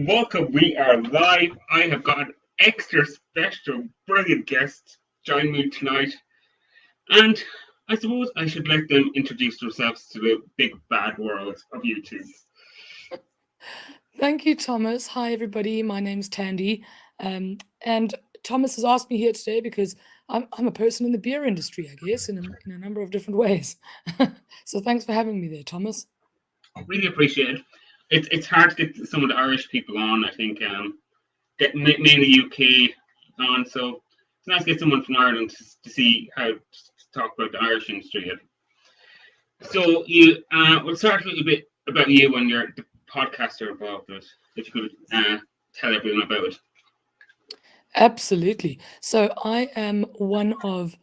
Welcome. We are live. I have got an extra special, brilliant guest join me tonight, and I suppose I should let them introduce themselves to the big bad world of YouTube. Thank you, Thomas. Hi, everybody. My name's Tandy. And Thomas has asked me here today because I'm a person in the beer industry, I guess, in a number of different ways. So thanks for having me there, Thomas. Really appreciate it. It's hard to get some of the Irish people on. I think get mainly UK on, so it's nice to get someone from Ireland to see how to talk about the Irish industry. So we'll start a little bit about you and the podcast are involved with. If you could tell everyone about it. Absolutely. So I am one of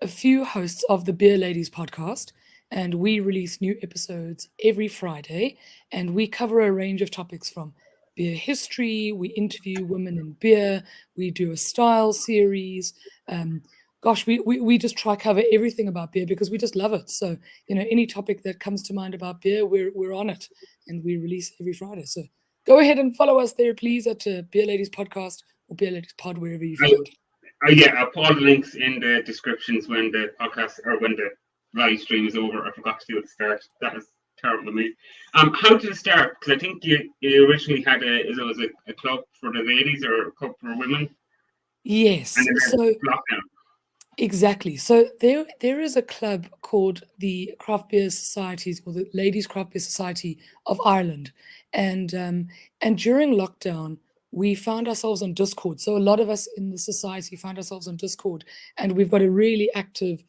a few hosts of the Beer Ladies podcast, and we release new episodes every Friday, and we cover a range of topics from beer history, we interview women in beer, we do a style series. We just try cover everything about beer because we just love it. So, any topic that comes to mind about beer, we're on it, and we release every Friday. So go ahead and follow us there, please, at Beer Ladies Podcast or Beer Ladies Pod, wherever you find. Yeah, I'll put all the links in the descriptions when the podcast or when the live stream is over. I forgot to do it at the start. That was terrible of me. How did it start? Because I think you originally had a club for the ladies or a club for women. Yes. And then So lockdown. exactly. So there is a club called the Craft Beer Societies or the Ladies Craft Beer Society of Ireland, and during lockdown we found ourselves on Discord. So a lot of us in the society found ourselves on Discord, and we've got a really active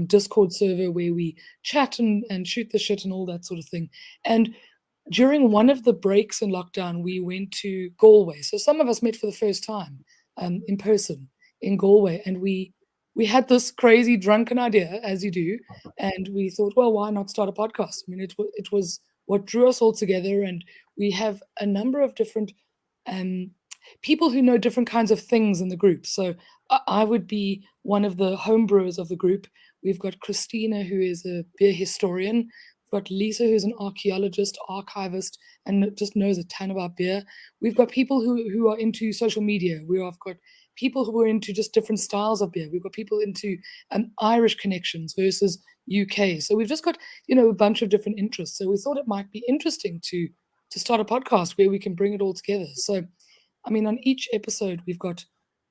Discord server where we chat and shoot the shit and all that sort of thing. And during one of the breaks in lockdown, we went to Galway. So some of us met for the first time in person in Galway, and we had this crazy drunken idea, as you do, and we thought, well, why not start a podcast? I mean, it was what drew us all together, and we have a number of different um, people who know different kinds of things in the group. So I would be one of the homebrewers of the group. We've got Christina, who is a beer historian. We've got Lisa, who's an archaeologist, archivist, and just knows a ton about beer. We've got people who are into social media. We've got people who are into just different styles of beer. We've got people into Irish connections versus UK. So we've just got a bunch of different interests. So we thought it might be interesting to start a podcast where we can bring it all together. So, I mean, on each episode we've got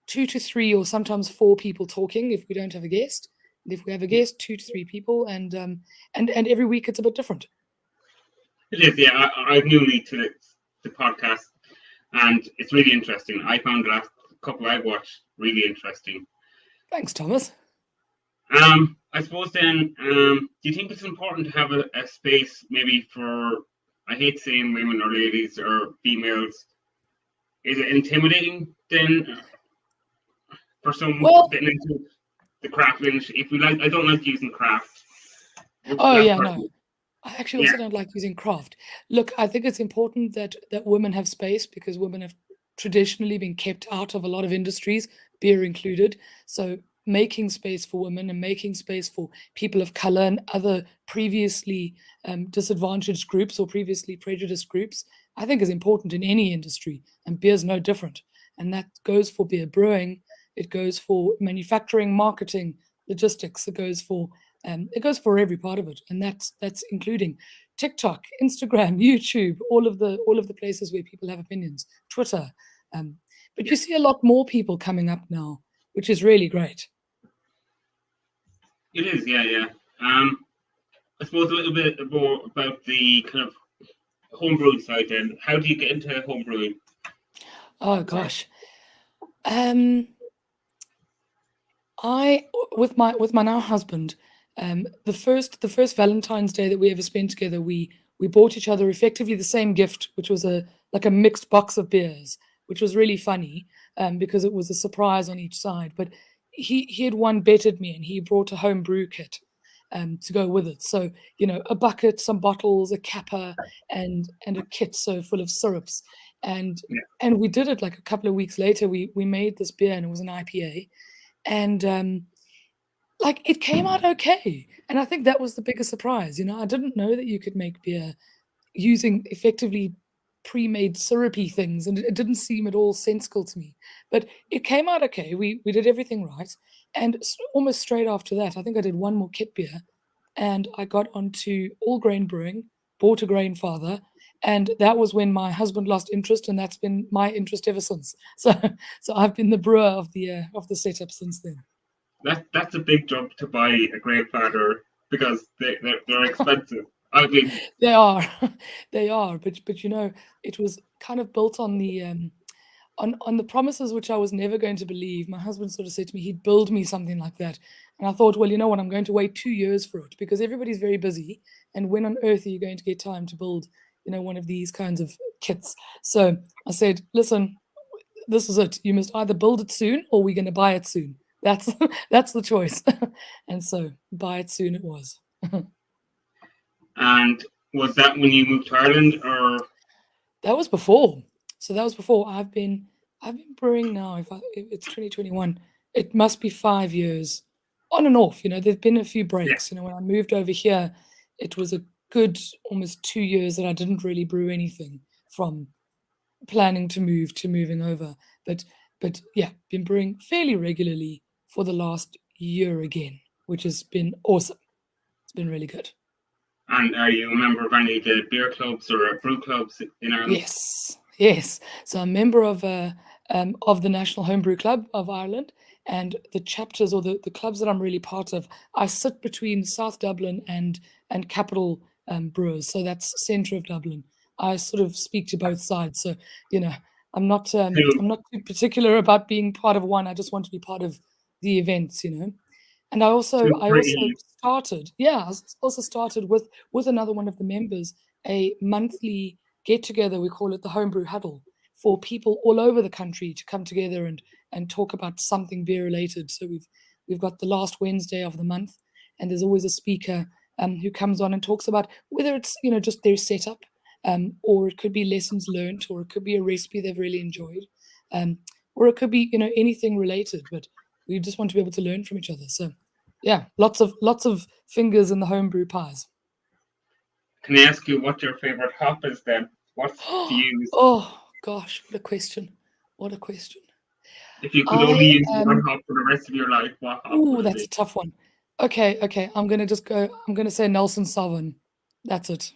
2 to 3 or sometimes 4 people talking if we don't have a guest. And if we have a guest, 2 to 3 people, and every week it's a bit different. It is, yeah. I'm newly to the podcast, and it's really interesting. I found the last couple I watched really interesting. Thanks, Thomas. I suppose then, do you think it's important to have a space maybe for, I hate saying women or ladies or females, is it intimidating then for someone getting into the craft industry? If we like, I don't like using craft. Oh yeah, no. I actually also don't like using craft. Look, I think it's important that women have space because women have traditionally been kept out of a lot of industries, beer included. So making space for women and making space for people of color and other previously disadvantaged groups or previously prejudiced groups, I think is important in any industry, and beer's no different. And that goes for beer brewing, it goes for manufacturing, marketing, logistics, it goes for every part of it, and that's including TikTok, Instagram, YouTube, all of the places where people have opinions, Twitter. But you see a lot more people coming up now, which is really great. It is, yeah. I suppose a little bit more about the kind of homebrewing side. Then, how do you get into homebrewing? Oh gosh, I with my now husband, the first Valentine's Day that we ever spent together, we bought each other effectively the same gift, which was a mixed box of beers, which was really funny because it was a surprise on each side. But he had one bettered me, and he brought a home brew kit to go with it. So a bucket, some bottles, a capper, and a kit so full of syrups. And we did it like a couple of weeks later. We made this beer, and it was an IPA. And like it came out okay, and I think that was the biggest surprise. I didn't know that you could make beer using effectively pre-made syrupy things, and it didn't seem at all sensible to me. But it came out okay. We did everything right, and almost straight after that, I think I did one more kit beer, and I got onto all grain brewing, bought a grain father, and that was when my husband lost interest, and that's been my interest ever since. So I've been the brewer of the setup since then. That's a big jump to buy a grandfather because they're expensive. I mean, They are, they are, but it was kind of built on the on the promises which I was never going to believe. My husband sort of said to me he'd build me something like that, and I thought, well, you know what, I'm going to wait 2 years for it because everybody's very busy, and when on earth are you going to get time to build, one of these kinds of kits? So I said, listen, this is it. You must either build it soon or we're going to buy it soon. That's that's the choice. And so buy it soon it was. and was that when you moved to Ireland, or That was before. So that was before. I've been brewing now. If it's 2021, it must be 5 years on and off. There've been a few yeah? breaks. When I moved over here, it was a good almost 2 years that I didn't really brew anything from planning to move to moving over. But yeah, been brewing fairly regularly for the last year again, which has been awesome. It's been really good. And are you a member of any of the beer clubs or brew clubs in Ireland? Yes, yes. So I'm a member of the National Homebrew Club of Ireland, and the chapters or the clubs that I'm really part of. I sit between South Dublin and Capital Brewers, so that's centre of Dublin. I sort of speak to both sides, so you know I'm not Who I'm not too particular about being part of one. I just want to be part of the events. And I also who I also pretty started, yeah, I also started with another one of the members a monthly get together. We call it the Homebrew Huddle for people all over the country to come together and talk about something beer related. So we've got the last Wednesday of the month, and there's always a speaker who comes on and talks about whether it's just their setup, or it could be lessons learned, or it could be a recipe they've really enjoyed, um, or it could be anything related. But we just want to be able to learn from each other. So yeah, lots of fingers in the homebrew pies. can I ask you what your favorite hop is then? What do you use Oh gosh, what a question! What a question! if you could only I use one hop for the rest of your life? What hop Oh, would it that's be? a tough one. Okay. I'm gonna just go. I'm gonna say Nelson Sauvin. That's it.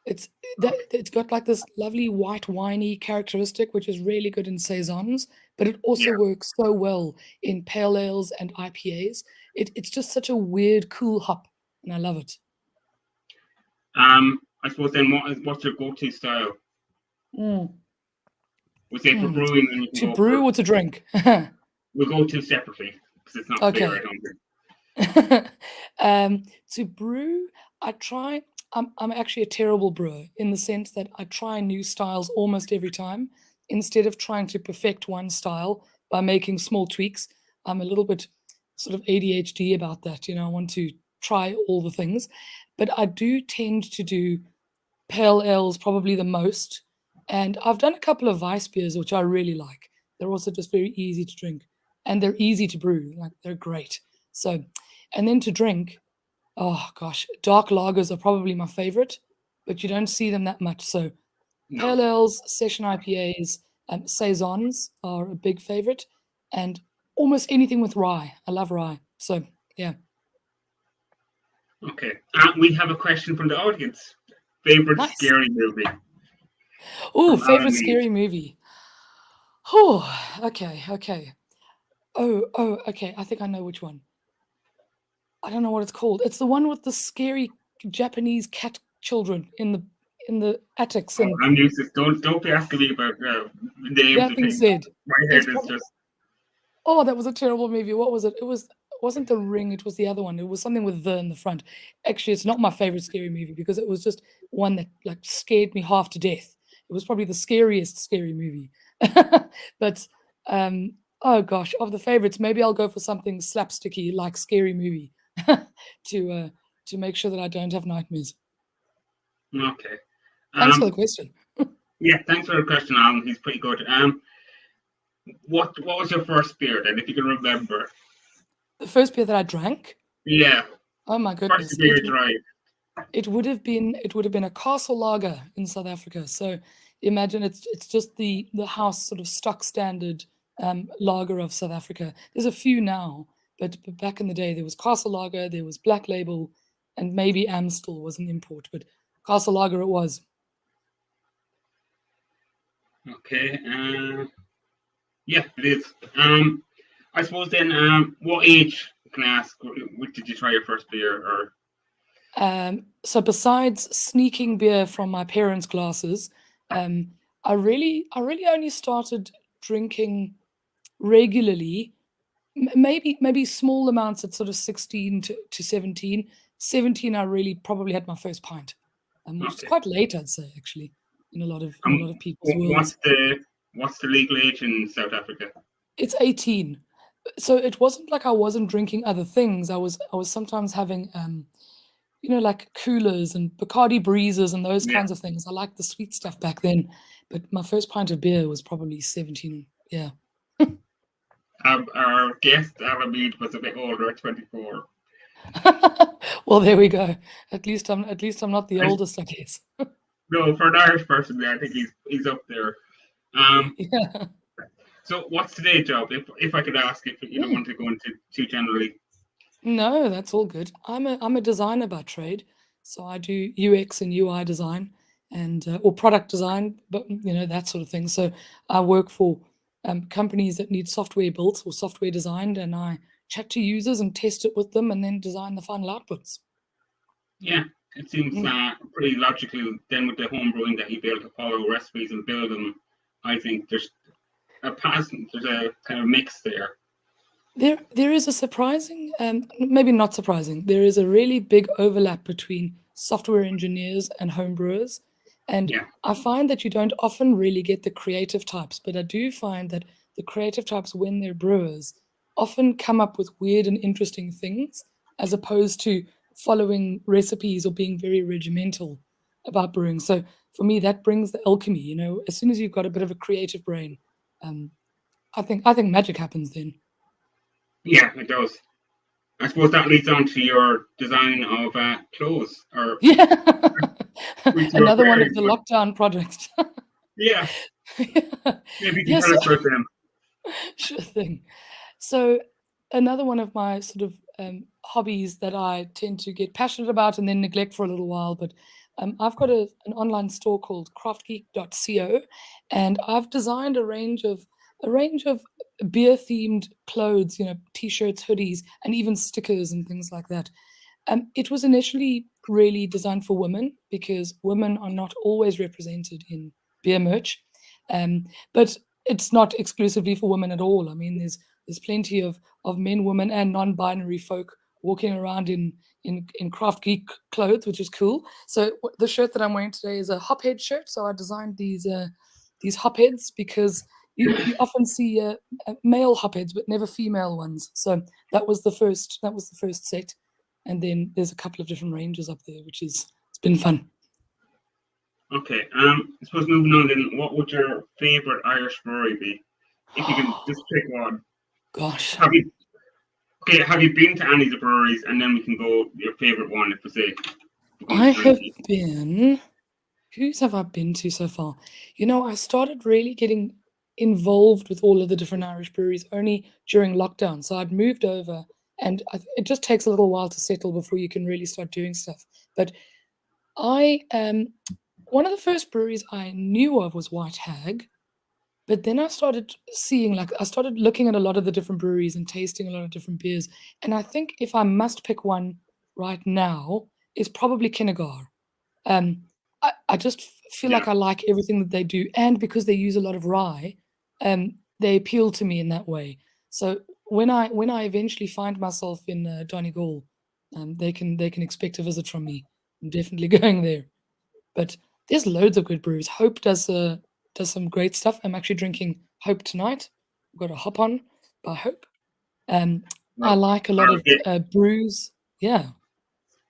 It's Okay. it's got like this lovely white winey characteristic, which is really good in saisons, but it also Yeah. works so well in pale ales and IPAs. It's just such a weird, cool hop, and I love it. I suppose then what's your go-to style? Mm. We say for Hmm. brewing, then you can To go brew for or to drink? we'll go to separately because it's not clear. I Okay. don't think. To brew, I try. I'm actually a terrible brewer in the sense that I try new styles almost every time. Instead of trying to perfect one style by making small tweaks, I'm a little bit sort of ADHD about that. I want to try all the things, but I do tend to do pale ales probably the most. And I've done a couple of Weiss beers, which I really like. They're also just very easy to drink and they're easy to brew. Like they're great. So, and then to drink, oh gosh, dark lagers are probably my favorite, but you don't see them that much. So No. pale ales, session IPAs, saisons are a big favorite, and almost anything with rye. I love rye. So yeah, Okay. We have a question from the audience. Favorite nice. scary movie Oh, from Alan favorite Lee. scary movie. Oh, okay. Okay. I think I know which one. I don't know what it's called. It's the one with the scary Japanese cat children in the attics. Oh, And I'm used to don't be asking me about names that of being things. said, My it's head is probably just oh, that was a terrible movie. What was it? It wasn't The Ring. It was the other one. It was something with the in the front. Actually, it's not my favorite scary movie because it was just one that like scared me half to death. It was probably the scariest scary movie. But oh gosh, of the favorites, maybe I'll go for something slapsticky like Scary Movie to uh, to make sure that I don't have nightmares. okay. Thanks for Um, the question. yeah, thanks for the question, Alan. He's pretty good. What was your first beer then, if you can remember? The first beer that I drank, Yeah, oh my first goodness, beer you tried. it would have been a castle lager in South Africa. So Imagine it's just the house sort of stock standard lager of South Africa. There's a few now, but back in the day there was Castle Lager, there was Black Label, and maybe Amstel was an import, but Castle Lager it was. Okay. Yeah, it is. I suppose then, what age, can I ask, did you try your first beer? Or So besides sneaking beer from my parents' glasses, I really only started drinking regularly, maybe small amounts at sort of 16 to 17. 17, I really probably had my first pint, which is okay. quite late, I'd say, actually, in a lot of people's What's worlds. the legal age in South Africa? It's 18. So it wasn't like I wasn't drinking other things. I was sometimes having like coolers and Bacardi breezes and those Yeah. kinds of things. I liked the sweet stuff back then, but my first pint of beer was probably 17. Yeah. Our guest, Alamede, was a bit older at 24. Well, there we go. At least I'm not the I- oldest, I guess. No, for an Irish person, I think he's up there. Yeah. So what's today's job? If I could ask, if you don't want to go into too generally. No, that's all good. I'm a designer by trade, so I do UX and UI design and or product design, but that sort of thing. So I work for companies that need software built or software designed, and I chat to users and test it with them, and then design the final outputs. Yeah, it seems Mm. pretty logical. Then with the home brewing that you'd be able to follow recipes and build them, I think there's a kind of mix there. There is a surprising, maybe not surprising. There is a really big overlap between software engineers and homebrewers, and Yeah, I find that you don't often really get the creative types, but I do find that the creative types, when they're brewers, often come up with weird and interesting things, as opposed to following recipes or being very regimental about brewing. So for me, that brings the alchemy. As soon as you've got a bit of a creative brain, um, I think magic happens then. yeah, it does. I suppose that leads on to your design of clothes, or Yeah. which you're Another one of wearing. the But lockdown projects. yeah, Yeah. maybe you can Yes, tell us about them. sure thing. So another one of my sort of hobbies that I tend to get passionate about and then neglect for a little while, but I've got an online store called craftgeeksa, and I've designed a range of beer themed clothes, t-shirts, hoodies, and even stickers and things like that. It was initially really designed for women because women are not always represented in beer merch, but it's not exclusively for women at all. I mean, there's plenty of men, women, and non-binary folk walking around in craft geek clothes, which is cool. So the shirt that I'm wearing today is a hophead shirt. So I designed these hopheads because you often see male hopheads, but never female ones. So that was the first set, and then there's a couple of different ranges up there, it's been fun. Okay. I suppose moving on then, what would your favorite Irish brewery be? If you can just pick one. Gosh, Have you have you been to any of the breweries, and then we can go your favorite one if we say we're going I to have drinky. been. Whose have I been to so far? I started really getting involved with all of the different Irish breweries only during lockdown. So I'd moved over, and it just takes a little while to settle before you can really start doing stuff. But I one of the first breweries I knew of was White Hag, but then I started looking at a lot of the different breweries and tasting a lot of different beers. And I think if I must pick one right now, it's probably Kinnegar. Um, I just feel Yeah. like I like everything that they do, and because they use a lot of rye, they appeal to me in that way. So when I eventually find myself in Donegal, they can expect a visit from me. I'm definitely going there. But there's loads of good brews. Hope does some great stuff. I'm actually drinking Hope tonight. I've got a hop on by Hope. Um, I Well, like a lot I'll of get. brews. Yeah.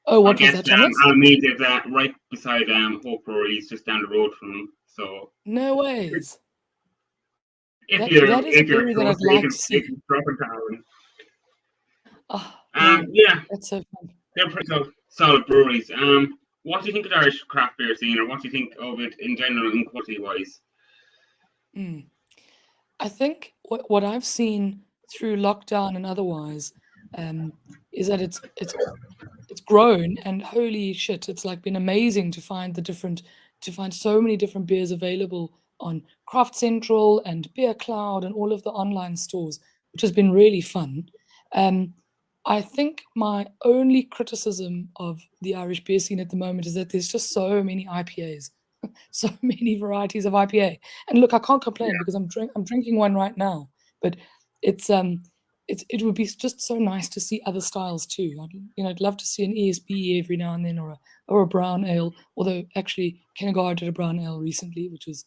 Oh, I what was guess that, Thomas? Alameda is right beside Hope Brewery, is just down the road from them. So No if ways. if That you're is a if you're brewery that close, I'd like to you see. can drop in town. Oh, man, Yeah, that's so fun. they're pretty solid breweries. What do you think of the Irish craft beer scene, or what do you think of it in general, in quality-wise? Mm. I think what I've seen through lockdown and otherwise um, is that it's grown, and holy shit, it's like been amazing to find so many different beers available on Craft Central and Beer Cloud and all of the online stores, which has been really fun. Um, I think my only criticism of the Irish beer scene at the moment is that there's just so many IPAs, so many varieties of IPA. And look, I can't complain because I'm drinking one right now. But it's it would be just so nice to see other styles too. I'd love to see an ESB every now and then, or a brown ale. Although actually, Kennegar did a brown ale recently, which was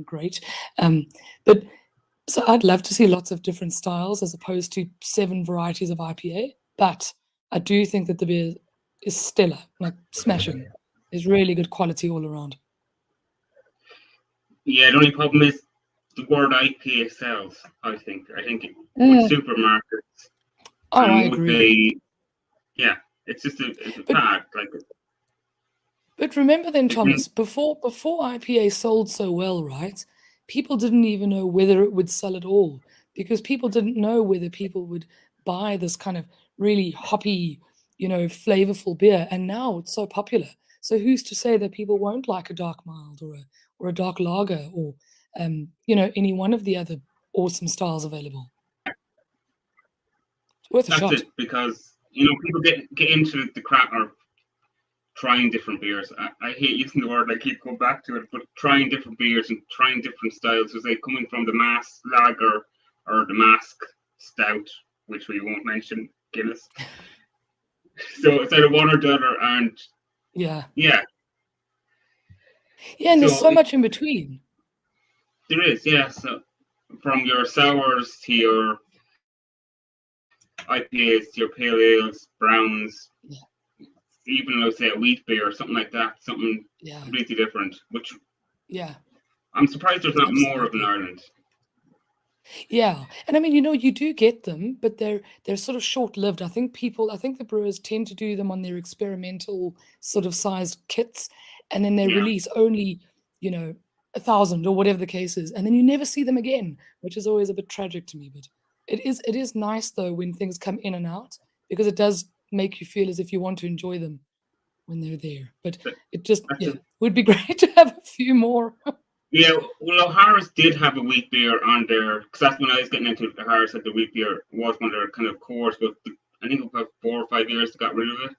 great. But so I'd love to see lots of different styles as opposed to 7 varieties of IPA. But I do think that the beer is stellar, like smashing. There's really good quality all around. Yeah, the only problem is the word IPA sells, I think. I think with supermarkets Oh, I and with agree. it's just it's a But fad. Like, but remember then, it can, Thomas, before IPA sold so well, right? People didn't even know whether it would sell at all because people didn't know whether people would buy this kind of really hoppy, flavorful beer. And now it's so popular. So who's to say that people won't like a dark mild or a dark lager or any one of the other awesome styles available? It's worth a that's shot. it, because people get into the crap or trying different beers. I hate using the word, I keep going back to it, but trying different beers and trying different styles. So, say, coming from the mass lager or the mask stout, which we won't mention, Guinness. So it's either one or the other, and Yeah. yeah. Yeah, and there's So so much in between. there is, yeah. So from your sours to your IPAs to your pale ales, browns, Yeah. even let's say a wheat beer or something like that, something Yeah. completely different. Which Yeah. I'm surprised there's not more of in Absolutely. Ireland. Yeah, and I mean, you do get them, but they're sort of short-lived. I think the brewers tend to do them on their experimental sort of sized kits, and then they Yeah, release only, 1,000 or whatever the case is, and then you never see them again, which is always a bit tragic to me. But it is nice though when things come in and out because it does make you feel as if you want to enjoy them when they're there. But that, it just, that's yeah, it. would be great to have a few more. Yeah, well, O'Hara's did have a wheat beer on there, because that's when I was getting into O'Hara's, that the wheat beer was one of their kind of cores, but I think about 4 or 5 years they got rid of it.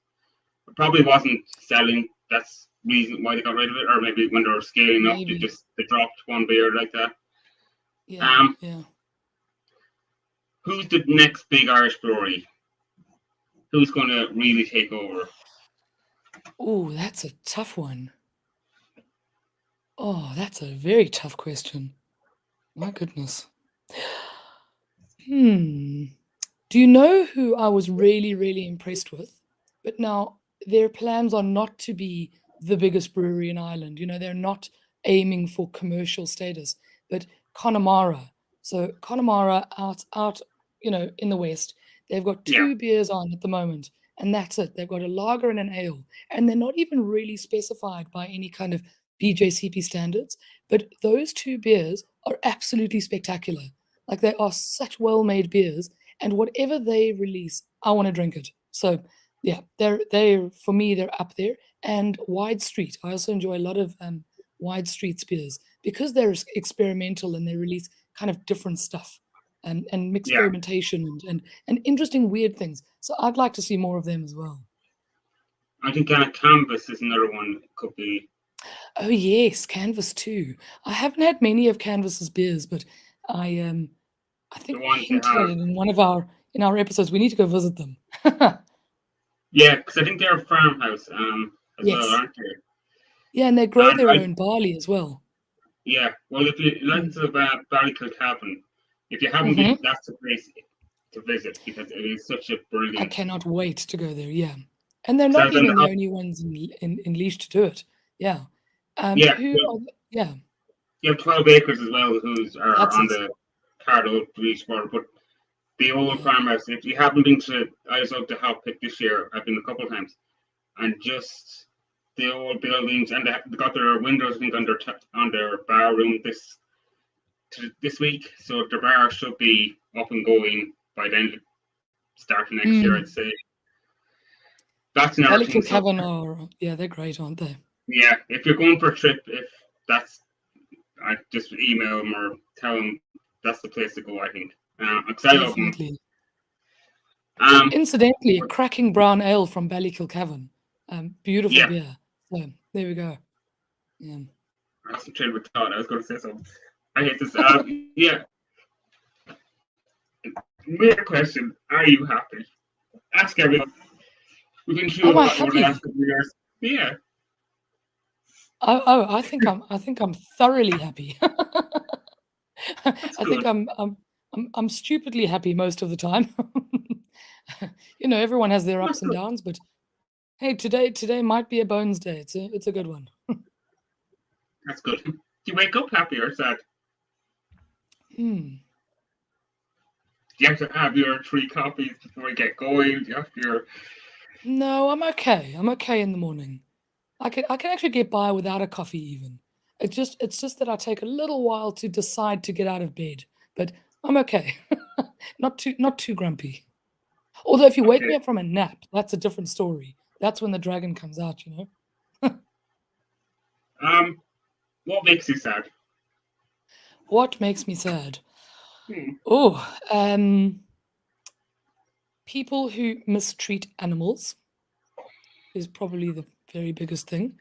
It probably wasn't selling. That's the reason why they got rid of it, or maybe when they were scaling up, Maybe. they dropped one beer like that. Yeah, Um, yeah. who's the next big Irish brewery? Who's going to really take over? Oh, that's a tough one. Oh, that's a very tough question. My goodness. Hmm. Do you know who I was really, really impressed with? But now their plans are not to be the biggest brewery in Ireland. They're not aiming for commercial status, but Connemara. So Connemara out, in the West, they've got Yeah, 2 beers on at the moment, and that's it. They've got a lager and an ale, and they're not even really specified by any kind of BJCP standards. But those 2 beers are absolutely spectacular. Like they are such well-made beers, and whatever they release, I want to drink it. So yeah, they're for me they're up there. And Wide Street, I also enjoy a lot of Wide Street's beers because they're experimental and they release kind of different stuff and yeah. experimentation and interesting weird things. So I'd like to see more of them as well. I think Canvas is another one. Could be Oh yes, Canvas too. I haven't had many of Canvas's beers, but I the think we ones they hinted at have. it in one of our episodes. We need to go visit them. Yeah, because I think they're a farmhouse as well, Yes. aren't they? Yeah, and they grow And their own barley as well. yeah, well, if you like Mm. to Ballycliffe, if you haven't been, Hmm. that's the place to visit, because it is such a I brilliant. cannot wait to go there. Yeah, and they're Because I not was on even the the hop. only ones in Leash to do it. Yeah. Yeah, Who? well, Yeah, you have 12 acres as well, who's are that's on it. the Cardo Beach border. But the old Yeah. farmhouse, if you haven't been to, I was out to Hop Pit this year. I've been a couple of times, and just the old buildings, and they got their windows, I think, on their bar room this week. So the bar should be up and going by then, starting next year, I'd say. That's another thing. Yeah, they're great, aren't they? Yeah, if you're going for a trip, I just email them or tell them that's the place to go, I think. Definitely. Incidentally, a cracking brown ale from Ballykilcavern. Beautiful beer. So there we go. Yeah. I wasn't trained with thought. I was going to say something. I hate this. Yeah. Weird question. Are you happy? Ask everyone. We've been through a lot over the last couple of years. Yeah. I think I'm thoroughly happy. I think I'm stupidly happy most of the time. Everyone has their ups and downs, but hey, today might be a bones day. It's a good one. That's good. Do you wake up happy or sad? Do you have to have your 3 coffees before you get going? Do you have your... No, I'm okay. I'm okay in the morning. I can actually get by without a coffee even. It's just that I take a little while to decide to get out of bed, but I'm okay. Not too grumpy. Although if you wake me up from a nap, that's a different story. That's when the dragon comes out, What makes you sad? What makes me sad? People who mistreat animals is probably the very biggest thing.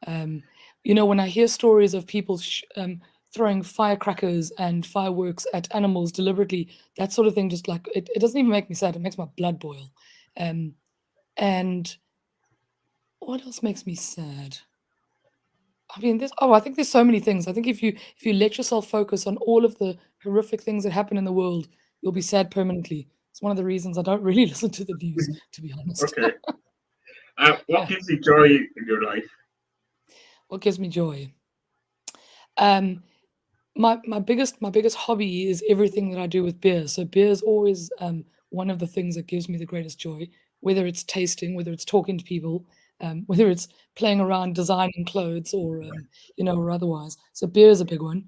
When I hear stories of people throwing firecrackers and fireworks at animals deliberately, that sort of thing, just like it doesn't even make me sad. It makes my blood boil. And what else makes me sad? I mean, I think there's so many things. I think if you let yourself focus on all of the horrific things that happen in the world, you'll be sad permanently. It's one of the reasons I don't really listen to the news, to be honest. Okay. What gives you joy in your life? What gives me joy? My biggest hobby is everything that I do with beer. So beer is always one of the things that gives me the greatest joy, whether it's tasting, whether it's talking to people, whether it's playing around designing clothes or or otherwise. So beer is a big one.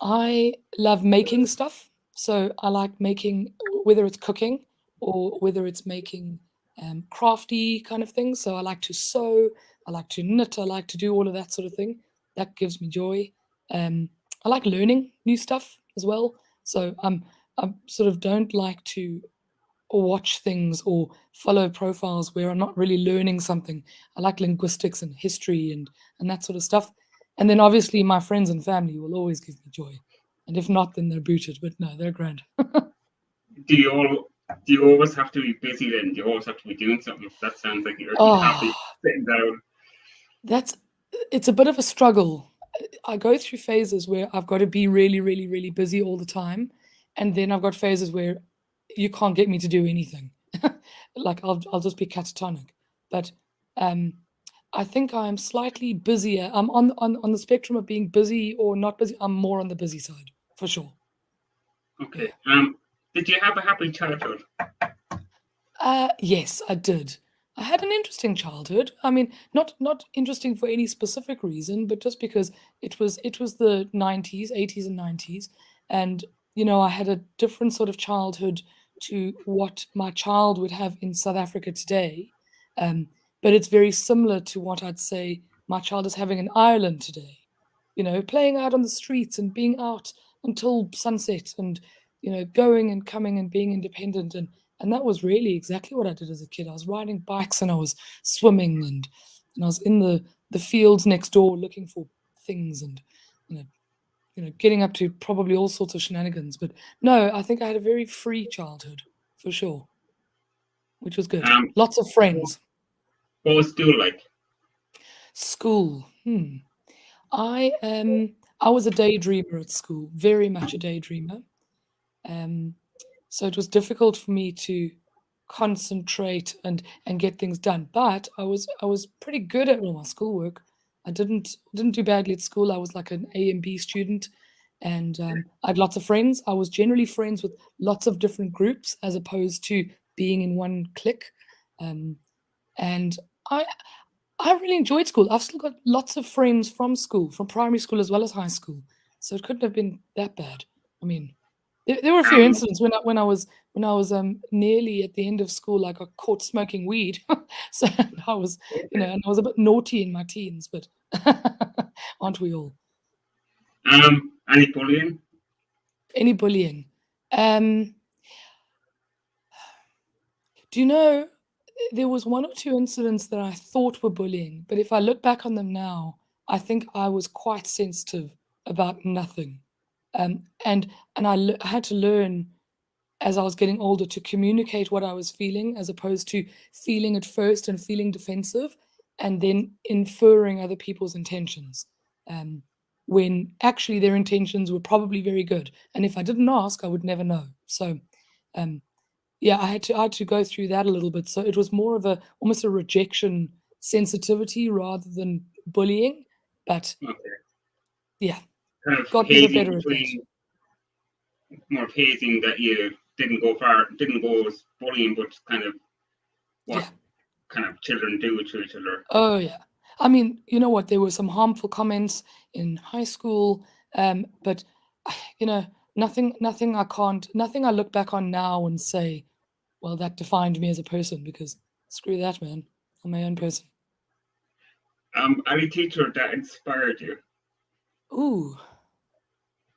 I love making stuff. So I like making, whether it's cooking or whether it's making crafty kind of things. So I like to sew, I like to knit, I like to do all of that sort of thing. That gives me joy. I like learning new stuff as well. So I sort of don't like to watch things or follow profiles where I'm not really learning something. I like linguistics and history and that sort of stuff. And then obviously my friends and family will always give me joy. And if not, then they're booted. But no, they're grand. Do you always have to be busy then? Do you always have to be doing something? That sounds like you're happy sitting down. It's a bit of a struggle. I go through phases where I've got to be really, really, really busy all the time. And then I've got phases where you can't get me to do anything. Like I'll just be catatonic. But I think I'm slightly busier. I'm on the spectrum of being busy or not busy. I'm more on the busy side, for sure. Okay. Did you have a happy childhood? Yes, I did. I had an interesting childhood. I mean, not interesting for any specific reason, but just because it was the 90s, 80s and 90s. And, I had a different sort of childhood to what my child would have in South Africa today. But it's very similar to what I'd say my child is having in Ireland today. Playing out on the streets and being out until sunset and, going and coming and being independent. And that was really exactly what I did as a kid. I was riding bikes and I was swimming and I was in the fields next door looking for things and, getting up to probably all sorts of shenanigans. But no, I think I had a very free childhood, for sure, which was good. Lots of friends. What was school like? School. I was a daydreamer at school, very much a daydreamer. So it was difficult for me to concentrate and get things done. But I was pretty good at all my schoolwork. I didn't do badly at school. I was like an A and B student, and I had lots of friends. I was generally friends with lots of different groups as opposed to being in one clique. And I really enjoyed school. I've still got lots of friends from school, from primary school as well as high school. So it couldn't have been that bad. I mean, there were a few Um, incidents when I was nearly at the end of school. I got caught smoking weed, so I was, and I was a bit naughty in my teens, but aren't we all? any bullying? Any bullying? Um, do you know there was one or two incidents that I thought were bullying, but if I look back on them now, I think I was quite sensitive about nothing. And I had to learn as I was getting older to communicate what I was feeling as opposed to feeling it first and feeling defensive and then inferring other people's intentions. Um, when actually their intentions were probably very good. And if I didn't ask, I would never know. So um, yeah, I had to go through that a little bit. So it was more of a almost a rejection sensitivity rather than bullying. But Okay. yeah, Kind of got never hazing better at that. between more of hazing that you didn't go far, didn't go as bullying, but kind of what Yeah. kind of children do to each other. Oh yeah. I mean, you know what? There were some harmful comments in high school, but you know, nothing I look back on now and say, well, that defined me as a person because screw that, man. I'm my own person. Any teacher that inspired you? Ooh.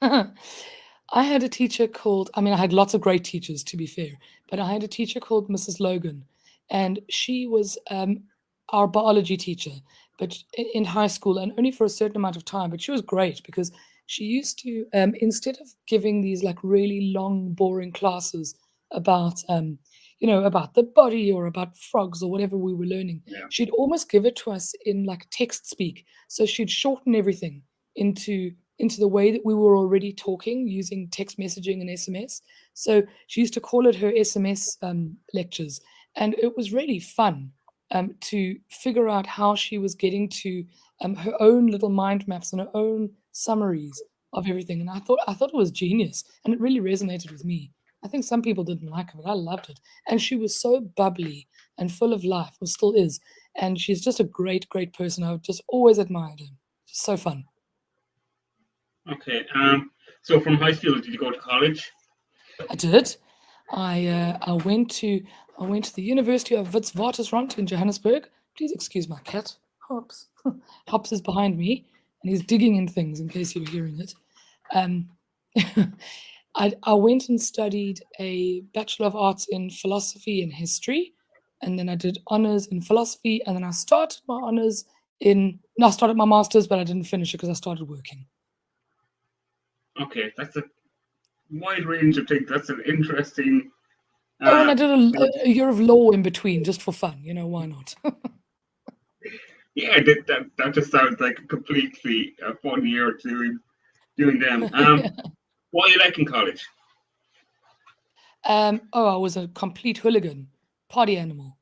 I had a teacher called, I mean, I had lots of great teachers, to be fair, but I had a teacher called Mrs. Logan, and she was our biology teacher, but in high school, and only for a certain amount of time. But she was great because she used to, instead of giving these like really long, boring classes about, about the body or about frogs or whatever we were learning, Yeah. she'd almost give it to us in like text speak. So she'd shorten everything into the way that we were already talking using text messaging and SMS. So she used to call it her SMS lectures. And it was really fun to figure out how she was getting to her own little mind maps and her own summaries of everything. And I thought it was genius. And it really resonated with me. I think some people didn't like it, but I loved it. And she was so bubbly and full of life, or still is. And she's just a great, great person. I've just always admired her. She's so fun. Okay. So from high school, did you go to college? I did. I went to the University of Witwatersrand in Johannesburg. Please excuse my cat, Hops. Hops is behind me, and he's digging in things. In case you're hearing it, um, I went and studied a Bachelor of Arts in Philosophy and History, and then I did honors in philosophy, and then I started my honors in. No, I started my masters, but I didn't finish it because I started working. Okay, that's a wide range of things. That's an interesting. Oh, and I Uh, did a year of law in between, just for fun. Why not? yeah, that just sounds like a completely fun year doing them. Yeah. What are you like in college? Oh, I was a complete hooligan, party animal.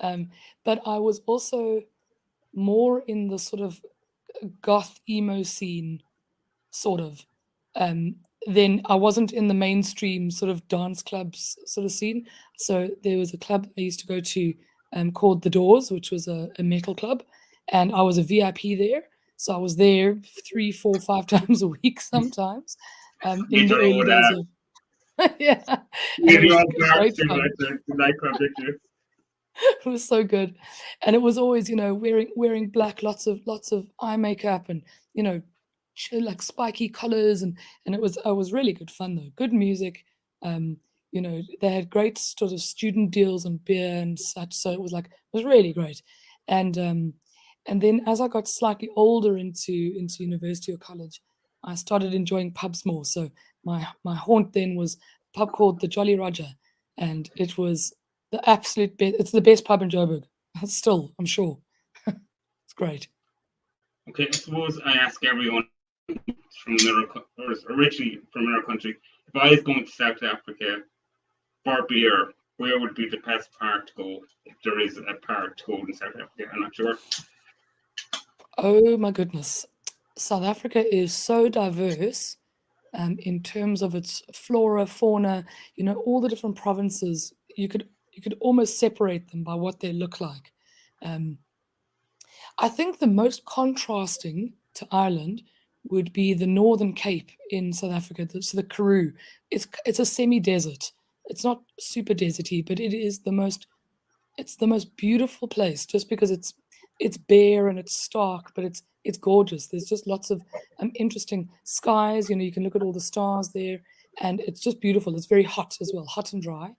um, but I was also more in the sort of goth emo scene, sort of. Um, then I wasn't in the mainstream sort of dance clubs sort of scene. So there was a club I used to go to called The Doors, which was a metal club, and I was a VIP there. So I was there 3, 4, 5 times a week sometimes You in the your early own, days of yeah, and you it your was own parts great too, fun. like the nightclub, did you? It was so good, and it was always wearing black, lots of eye makeup, and like spiky collars, and it was really good fun though. Good music. They had great sort of student deals and beer and such, so it was really great. And then as I got slightly older into university or college, I started enjoying pubs more. So my haunt then was a pub called the Jolly Roger, and it was the absolute best. It's the best pub in Joburg. Still, I'm sure. It's great. Okay, I suppose I ask everyone from another, or is originally from another country, if I was going to South Africa for beer, where would be the best part to go? If there is a part to go in South Africa, I'm not sure. Oh my goodness. South Africa is so diverse in terms of its flora, fauna, all the different provinces. You could almost separate them by what they look like. Um, I think the most contrasting to Ireland would be the Northern Cape in South Africa, so the Karoo. It's a semi-desert. It's not super deserty, but it's the most beautiful place just because it's bare and it's stark, but it's gorgeous. There's just lots of interesting skies. You can look at all the stars there, and it's just beautiful. It's very hot as well, hot and dry.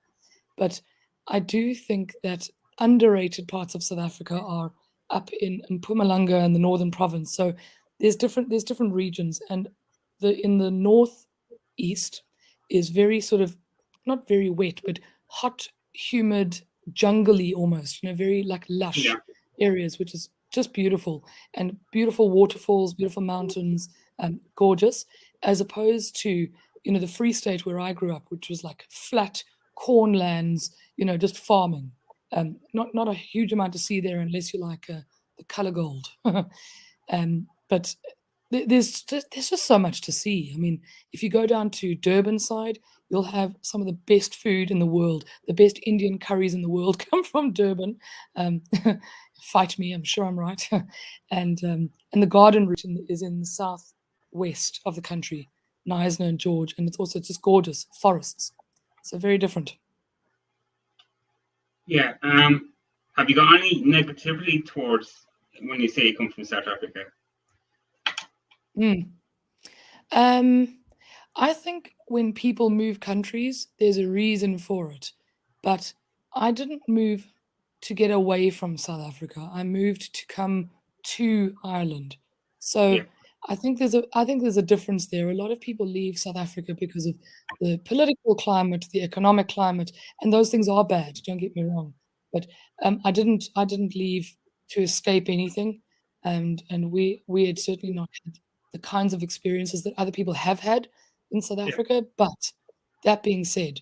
But I do think that underrated parts of South Africa are up in Mpumalanga and the Northern Province. So there's different regions, and in the northeast is very sort of not very wet, but hot, humid, jungly almost. Very like lush Yeah, areas, which is just beautiful, and beautiful waterfalls, beautiful mountains, gorgeous. As opposed to the Free State where I grew up, which was like flat cornlands, just farming. Not a huge amount to see there unless you like the color gold. But there's just so much to see. I mean, if you go down to Durban side, you'll have some of the best food in the world. The best Indian curries in the world come from Durban. Um, Fight me, I'm sure I'm right. And the Garden region is in the southwest of the country, Knysna and George, and it's also just gorgeous forests. So very different. yeah. Have you got any negativity towards when you say you come from South Africa? Mm. Um, I think when people move countries, there's a reason for it. But I didn't move to get away from South Africa. I moved to come to Ireland. So Yeah, I think there's a difference there. A lot of people leave South Africa because of the political climate, the economic climate, and those things are bad. Don't get me wrong. But I didn't leave to escape anything, and we had certainly not had the kinds of experiences that other people have had in South yeah, Africa. But that being said,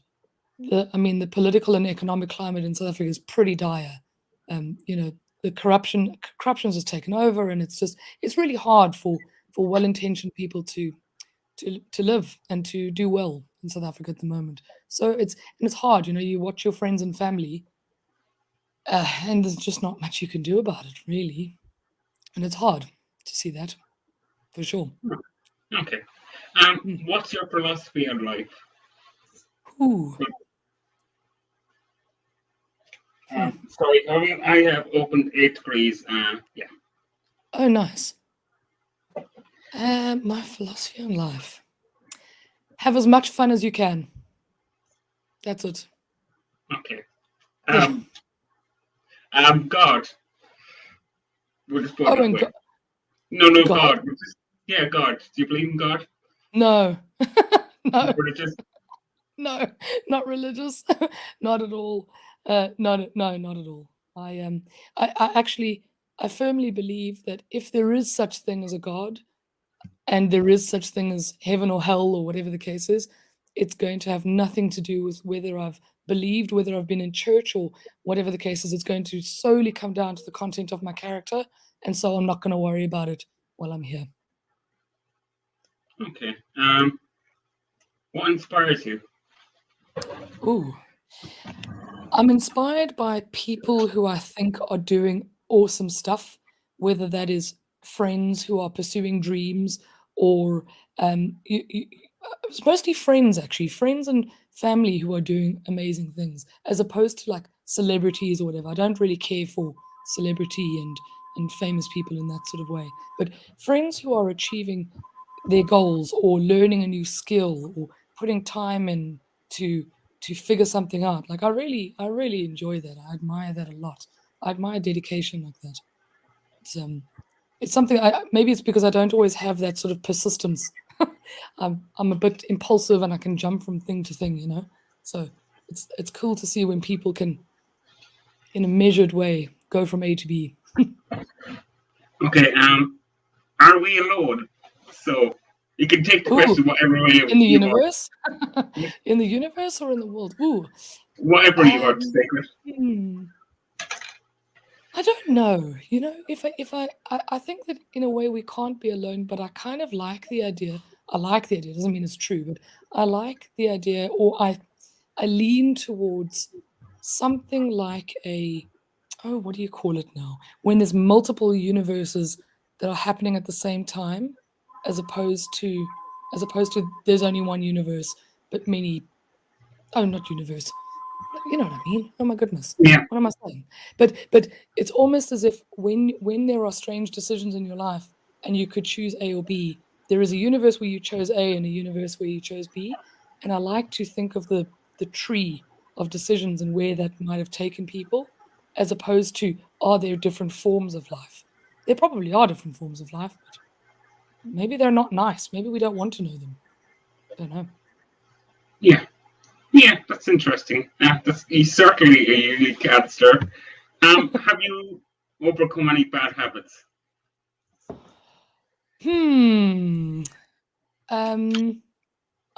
the political and economic climate in South Africa is pretty dire. The corruption's just taken over, and it's really hard for well-intentioned people to live and to do well in South Africa at the moment. So it's hard. You watch your friends and family, and there's just not much you can do about it, really, and it's hard to see that for sure. okay. Mm. What's your philosophy on life? Ooh. Hmm. Sorry, I have opened 8 degrees. Yeah. Oh, nice. My philosophy on life: have as much fun as you can. That's it. Okay. Yeah. Um, God. We'll just put it Oh, that and way. No, God? God. Yeah, God. Do you believe in God? No, Not no, religious? no, not religious, not at all. No, not at all. I actually, I firmly believe that if there is such thing as a God, and there is such thing as heaven or hell or whatever the case is, it's going to have nothing to do with whether I've believed, whether I've been in church or whatever the case is. It's going to solely come down to the content of my character, and so I'm not going to worry about it while I'm here. Okay. What inspires you? Ooh. I'm inspired by people who I think are doing awesome stuff, whether that is friends who are pursuing dreams or it's mostly friends, actually, friends and family who are doing amazing things, as opposed to like celebrities or whatever. I don't really care for celebrity and famous people in that sort of way, but friends who are achieving their goals or learning a new skill or putting time in to to figure something out. Like I really enjoy that. I admire that a lot. I admire dedication like that. It's something maybe it's because I don't always have that sort of persistence. I'm a bit impulsive and I can jump from thing to thing. So it's cool to see when people can, in a measured way, go from A to B. Okay. Are we alone? So you can take the Ooh, question whatever way in the you want. universe, in the universe or in the world? Ooh, Whatever you want to um, take it. hmm. I don't know. If I think that in a way we can't be alone, but I kind of like the idea. I like the idea. It doesn't mean it's true, but I like the idea, or I lean towards something like oh, what do you call it now? When there's multiple universes that are happening at the same time, as opposed to there's only one universe, but many. Oh, not universe. You know what I mean? Oh my goodness. Yeah. What am I saying? But it's almost as if when there are strange decisions in your life and you could choose A or B, there is a universe where you chose A and a universe where you chose B. And I like to think of the tree of decisions and where that might have taken people, as opposed to, are there different forms of life? There probably are different forms of life, but maybe they're not nice. Maybe we don't want to know them. I don't know. Yeah. Yeah, that's interesting. He's certainly a unique cadster. Have you overcome any bad habits?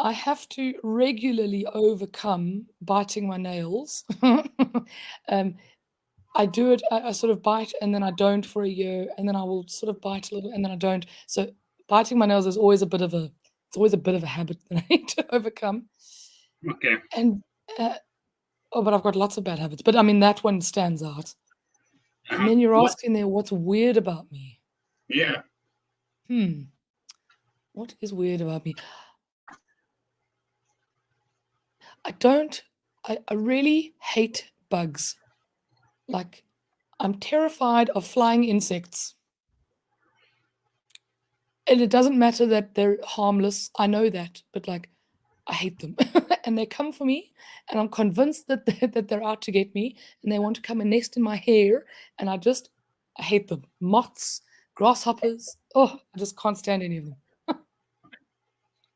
I have to regularly overcome biting my nails. I do it. I sort of bite and then I don't for a year, and then I will sort of bite a little, and then I don't. So biting my nails is always a bit of a habit that I need to overcome. Okay. And but I've got lots of bad habits. But I mean that one stands out. And then you're asking there, what's weird about me? Yeah. What is weird about me? I really hate bugs. Like, I'm terrified of flying insects. And it doesn't matter that they're harmless. I know that, but like, I hate them. And they come for me, and I'm convinced that they're out to get me, and they want to come and nest in my hair, and I hate them. Moths, grasshoppers. Oh, I just can't stand any of them.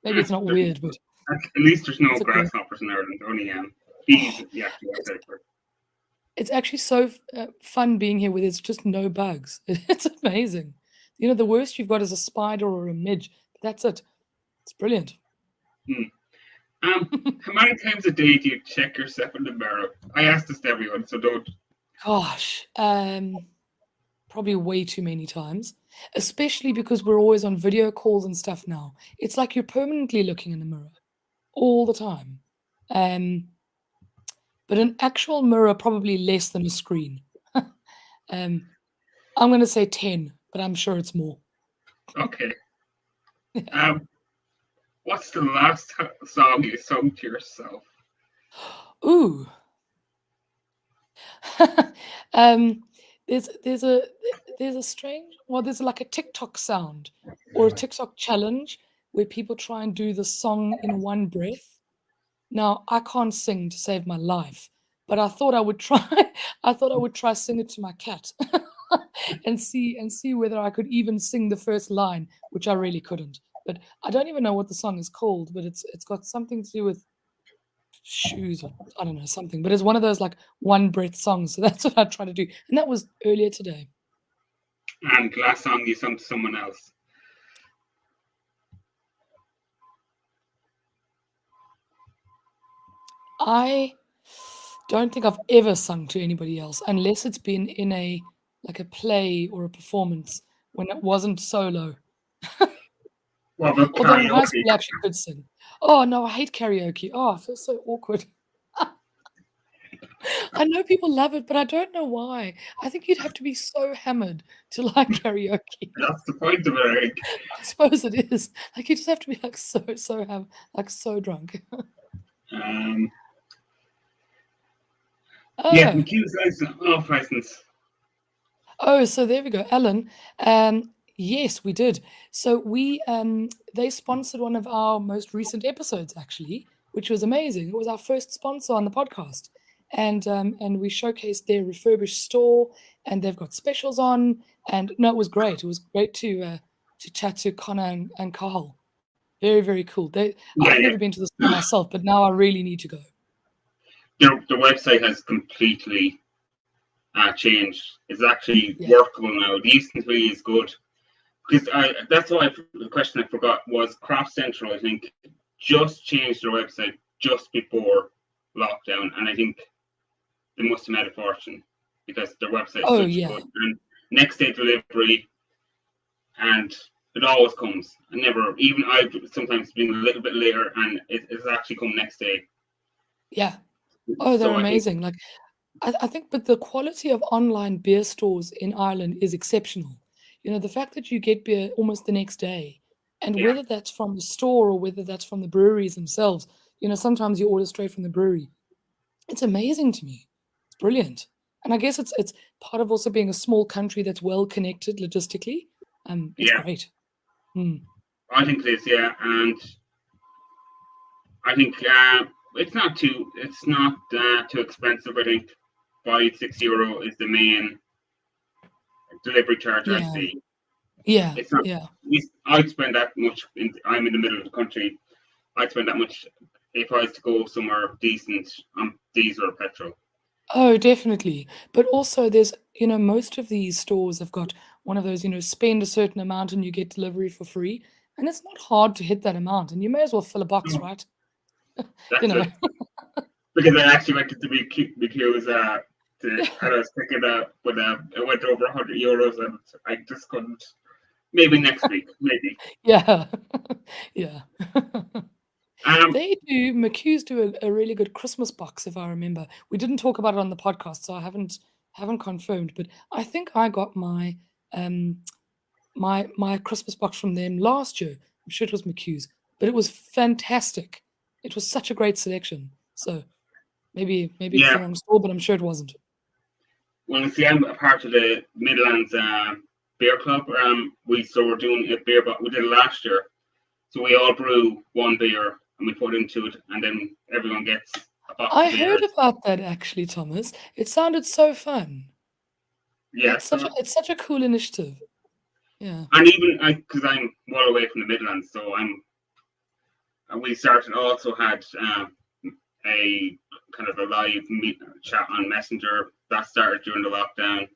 Maybe it's not weird, but at least there's no okay. grasshoppers in Ireland. Only bees. It's actually so fun being here with it's just no bugs. It's amazing. You know, the worst you've got is a spider or a midge. But that's it. It's brilliant. How many times a day do you check yourself in the mirror? I ask this to everyone, so don't. Gosh, probably way too many times, especially because we're always on video calls and stuff now. It's like you're permanently looking in the mirror all the time. But an actual mirror, probably less than a screen. I'm going to say 10, but I'm sure it's more. Okay. What's the last song you sung to yourself? Ooh. There's a strange, well, there's like a TikTok sound or a TikTok challenge where people try and do the song in one breath. Now, I can't sing to save my life, but I thought I would try. I thought I would try sing it to my cat and see whether I could even sing the first line, which I really couldn't. But I don't even know what the song is called, but it's got something to do with shoes or I don't know, something. But it's one of those like one breath songs. So that's what I tried to do. And that was earlier today. And last song you sung to someone else? I don't think I've ever sung to anybody else, unless it's been in a play or a performance when it wasn't solo. What about Although in karaoke? high school I actually could sing. Oh no, I hate karaoke. Oh, I feel so awkward. I know people love it, but I don't know why. I think you'd have to be so hammered to like karaoke. That's the point of it. I suppose it is. Like you just have to be like so drunk. Yeah, McHugh's presents. Oh, so there we go, Ellen. Yes, we did. So they sponsored one of our most recent episodes, actually, which was amazing. It was our first sponsor on the podcast, and we showcased their refurbished store, and they've got specials on. And no, it was great. It was great to chat to Connor and Carl. Very, very cool. I've never been to the store myself, but now I really need to go. The website has completely changed. It's actually workable now. The instantly is good. Because that's why the question I forgot was Craft Central, I think, just changed their website just before lockdown. And I think they must have made a fortune because their website is such good. And next day delivery, and it always comes. Even I've sometimes been a little bit later and it's actually come next day. Yeah. Oh, they're amazing. I think, but the quality of online beer stores in Ireland is exceptional. The fact that you get beer almost the next day, and Yeah, whether that's from the store or whether that's from the breweries themselves, sometimes you order straight from the brewery. It's amazing to me. It's brilliant. And I guess it's part of also being a small country that's well connected logistically. It's yeah, great. Mm. I think it is. Yeah, and I think it's not too expensive. I think €5 6 is the main delivery charge I Yeah, see. yeah, It's not. yeah. I'd spend that much. I'm in the middle of the country. I'd spend that much if I was to go somewhere decent on diesel or petrol. Oh, definitely. But also there's, most of these stores have got one of those, spend a certain amount and you get delivery for free. And it's not hard to hit that amount. And you may as well fill a box, No, right? You that's know. it. Because I actually went to the BQ's and Yeah. I was picking up, but it went over €100, and I just couldn't. Maybe next week, maybe. Yeah. Yeah. Um, McHugh's do a really good Christmas box, if I remember. We didn't talk about it on the podcast, so I haven't confirmed, but I think I got um my Christmas box from them last year. I'm sure it was McHugh's, but it was fantastic. It was such a great selection. So maybe it's the yeah. wrong store, but I'm sure it wasn't. Well, see, I'm a part of the Midlands Beer Club. We're doing a beer, but we did it last year. So we all brew one beer and we put into it, and then everyone gets a box I of heard beers. about that actually, Thomas. It sounded so fun. Yeah. It's such a cool initiative. Yeah. And even because I'm well away from the Midlands, so we started also had a kind of a live chat on Messenger that started during the lockdown.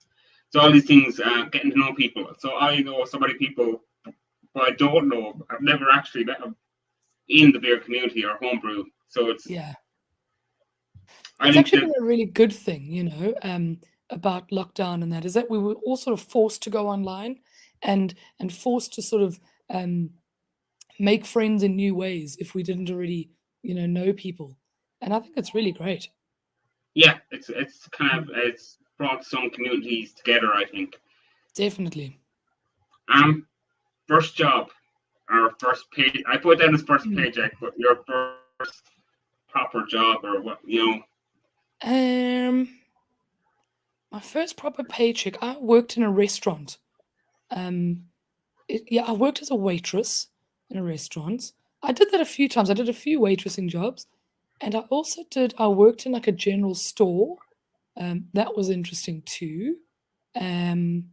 So all these things, getting to know people. So I know so many people, but I don't know. I've never actually met them in the beer community or homebrew. So Yeah. I It's think actually that been a really good thing, about lockdown and that, is that we were all sort of forced to go online and forced to sort of um, make friends in new ways if we didn't already, know people. And I think it's really great. yeah, it's kind of Mm. it's brought some communities together. I think. Definitely. Um, first job or first pay. I put down as first Mm. paycheck, but your first proper job or what you know. Um, my first proper paycheck, I worked in a restaurant. Um, yeah, I worked as a waitress in a restaurant. I did that a few times. I did a few waitressing jobs. And I worked in like a general store. That was interesting too. Um,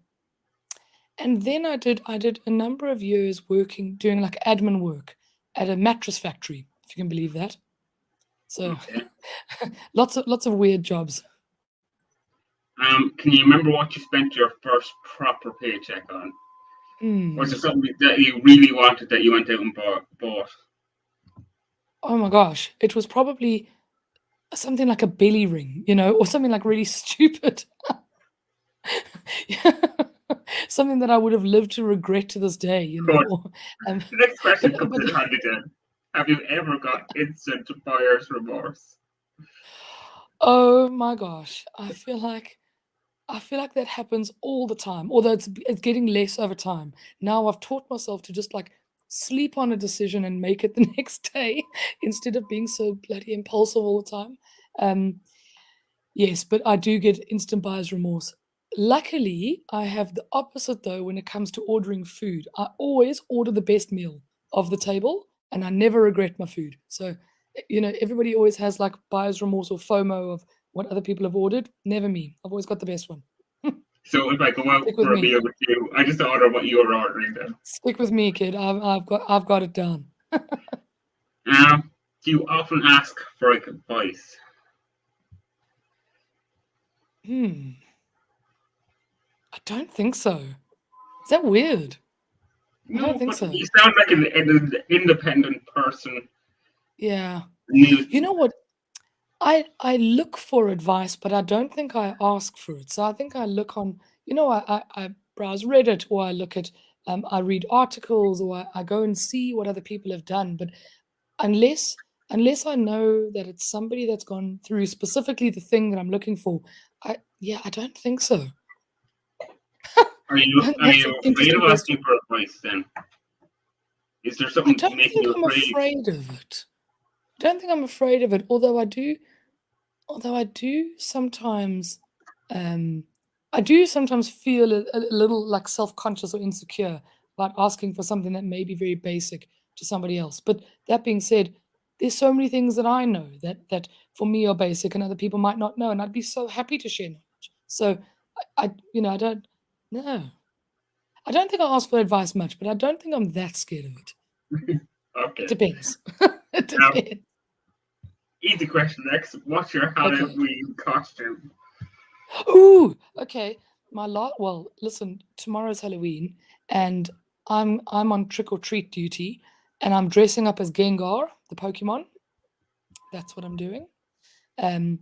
and then I did a number of years doing like admin work at a mattress factory, if you can believe that. So Okay. lots of weird jobs. Can you remember what you spent your first proper paycheck on? Was Hmm. there something that you really wanted that you went out and bought? Oh my gosh, it was probably something like a belly ring, or something like really stupid. Yeah. Something that I would have lived to regret to this day, Good. um, The next but question comes but in handy then. Have you ever got instant buyer's remorse? oh my gosh, I feel like that happens all the time, although it's getting less over time. Now I've taught myself to just like sleep on a decision and make it the next day instead of being so bloody impulsive all the time. Um, Yes, but I do get instant buyer's remorse. Luckily, I have the opposite though when it comes to ordering food. I always order the best meal of the table and I never regret my food. So, everybody always has like buyer's remorse or FOMO of what other people have ordered. Never me. I've always got the best one. So if I go out Stick with for a me. meal with you, I just order what you're ordering then. Stick with me, kid. I've got it down. Do you often ask for advice? Hmm. I don't think so. Is that weird? I don't No, think but so. you sound like an independent person. Yeah. You, You know what? I look for advice, but I don't think I ask for it. So I think I look on, I browse Reddit or I look at, I read articles or I go and see what other people have done. But unless unless I know that it's somebody that's gone through specifically the thing that I'm looking for, I don't think so. Are you That's an afraid interesting of asking question. for advice then? Is there I something don't making think you I'm afraid? afraid of it. I don't think I'm afraid of it, although I do sometimes feel a little like self-conscious or insecure about asking for something that may be very basic to somebody else. But that being said, there's so many things that I know that for me are basic and other people might not know, and I'd be so happy to share knowledge. So I don't no. I don't think I ask for advice much, but I don't think I'm that scared of it. It Okay. depends. It Now, depends. easy question next. What's your Okay. Halloween costume? Ooh, okay. Well, listen, tomorrow's Halloween, and I'm on trick or treat duty, and I'm dressing up as Gengar, the Pokemon. That's what I'm doing. Um,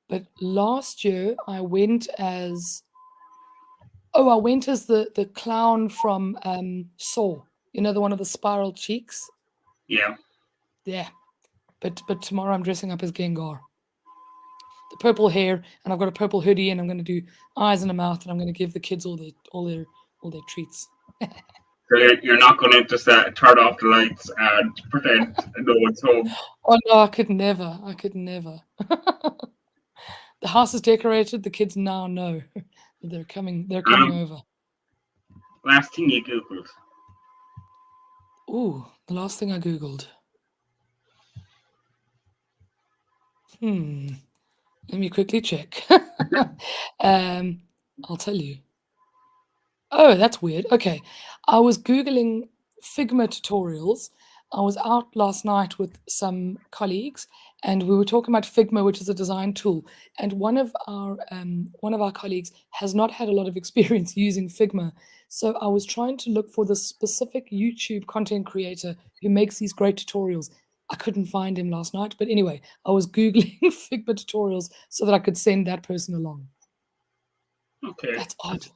but last year I went as the clown from Saw. You know, the one of the spiral cheeks. Yeah. Yeah. But tomorrow I'm dressing up as Gengar. The purple hair, and I've got a purple hoodie, and I'm going to do eyes and a mouth, and I'm going to give the kids all their treats. So you're not going to just turn off the lights and pretend no one's home. Oh no, I could never. I could never. The house is decorated. The kids now know they're coming. They're coming Um, over. last thing you googled. Ooh, the last thing I googled. Let me quickly check. I'll tell you. Oh, that's weird. Okay. I was Googling Figma tutorials. I was out last night with some colleagues and we were talking about Figma, which is a design tool. And one of our colleagues has not had a lot of experience using Figma. So I was trying to look for the specific YouTube content creator who makes these great tutorials. I couldn't find him last night. But anyway, I was Googling Figma tutorials so that I could send that person along. Okay. That's odd.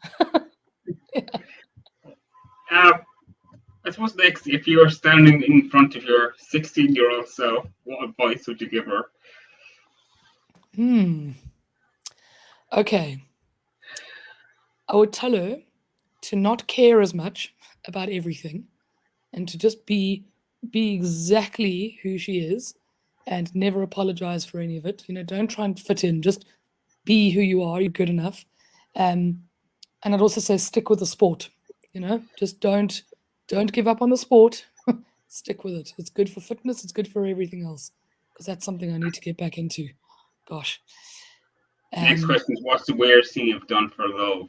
I suppose next, if you were standing in front of your 16-year-old self, what advice would you give her? Okay. I would tell her to not care as much about everything and to just be exactly who she is and never apologize for any of it. Don't try and fit in. Just be who you are. You're good enough. And I'd also say stick with the sport. Just don't give up on the sport. Stick with it. It's good for fitness. It's good for everything else. Because that's something I need to get back into. Gosh. Next question is, what's the weirdest thing you've done for love?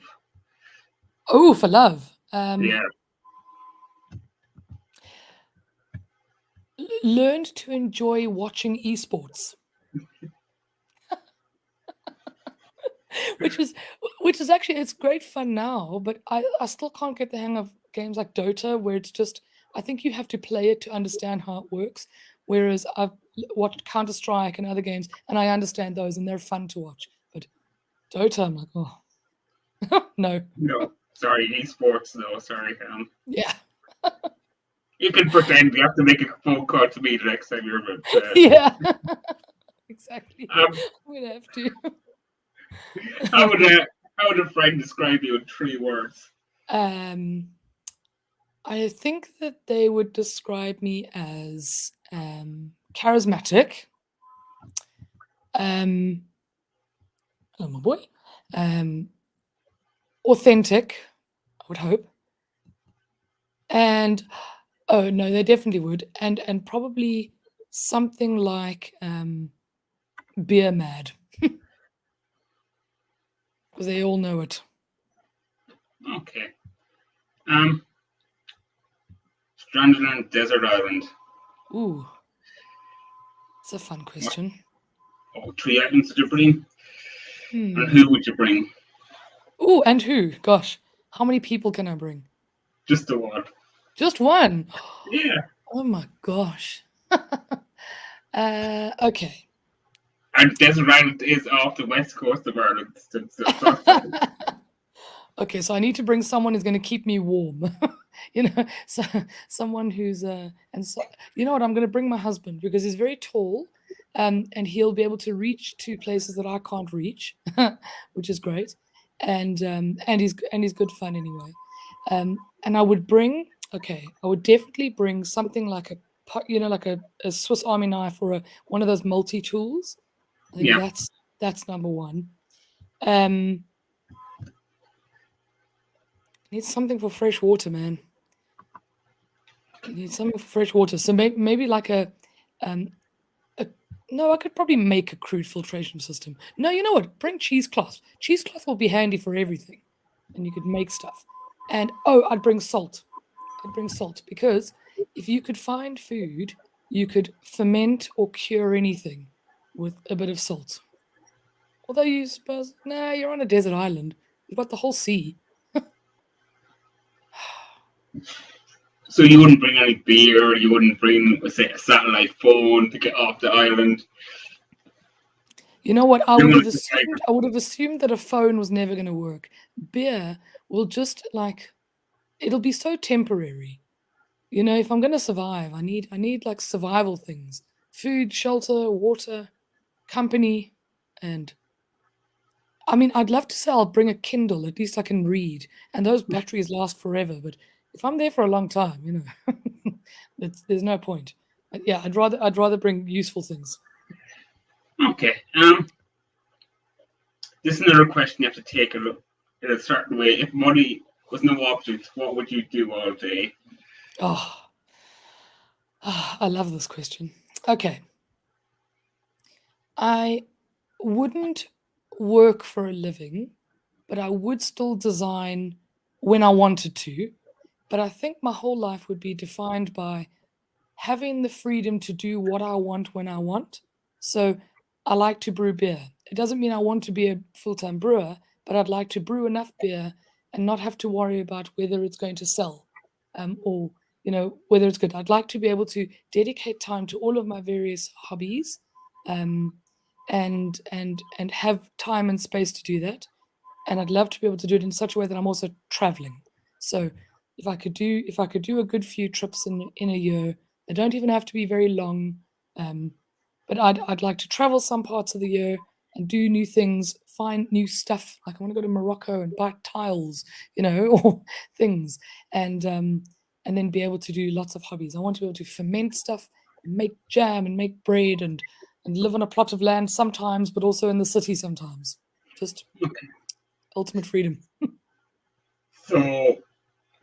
Oh, for love. Yeah. Learned to enjoy watching esports. which is actually, it's great fun now, but I still can't get the hang of games like Dota, where it's just, I think you have to play it to understand how it works, whereas I've watched Counter-Strike and other games and I understand those and they're fun to watch, but Dota, I'm like, oh no. No, sorry, esports though. Sorry. Yeah. You can pretend. You have to make a phone call to me the next time you're with. Yeah. Exactly. I'm gonna have to. How would a friend describe you in 3 words? I think that they would describe me as charismatic. Hello, my boy. Authentic, I would hope. And oh no, they definitely would. And probably something like beer mad. Because they all know it. Okay. Stranded on a desert island. Ooh. It's a fun question. Oh, 3 items to bring. And Hmm. who would you bring? Ooh, and who? Gosh, how many people can I bring? Just the one. Just one. Yeah. Oh my gosh. Okay. And desert island is off the west coast of Ireland. Okay, so I need to bring someone who's going to keep me warm. So someone who's and so you know what? I'm going to bring my husband because he's very tall, and he'll be able to reach to places that I can't reach, which is great, and he's good fun anyway. And I would bring I would definitely bring something like like a Swiss Army knife or one of those multi tools. I think Yeah. that's number one. Um, Need something for fresh water, man. You need something for fresh water. So maybe like um, no, I could probably make a crude filtration system. No, you know what? Bring cheesecloth. Cheesecloth will be handy for everything, and you could make stuff. And I'd bring salt. I'd bring salt because if you could find food, you could ferment or cure anything with a bit of salt. Although you suppose, nah, you're on a desert island. You've got the whole sea. So you wouldn't bring any beer. You wouldn't bring, say, a satellite phone to get off the island. You know what? I You would have wouldn't assumed. I would have assumed that a phone was never going to work. Beer will just it'll be so temporary. If I'm going to survive, I need like survival things: food, shelter, water, company, and I mean, I'd love to say I'll bring a Kindle. At least I can read, and those batteries last forever. But if I'm there for a long time, there's no point. Yeah, I'd rather bring useful things. Okay. This is another question you have to take a look in a certain way. If money was no object, what would you do all day? Oh, I love this question. Okay. I wouldn't work for a living, but I would still design when I wanted to. But I think my whole life would be defined by having the freedom to do what I want when I want. So I like to brew beer. It doesn't mean I want to be a full time brewer, but I'd like to brew enough beer and not have to worry about whether it's going to sell, or whether it's good. I'd like to be able to dedicate time to all of my various hobbies, um, and have time and space to do that. And I'd love to be able to do it in such a way that I'm also traveling. So if I could do a good few trips in a year, they don't even have to be very long. Um, but I'd like to travel some parts of the year and do new things, find new stuff. Like I want to go to Morocco and buy tiles, or things, and then be able to do lots of hobbies. I want to be able to ferment stuff and make jam and make bread and live on a plot of land sometimes, but also in the city sometimes. Just Okay. ultimate freedom. So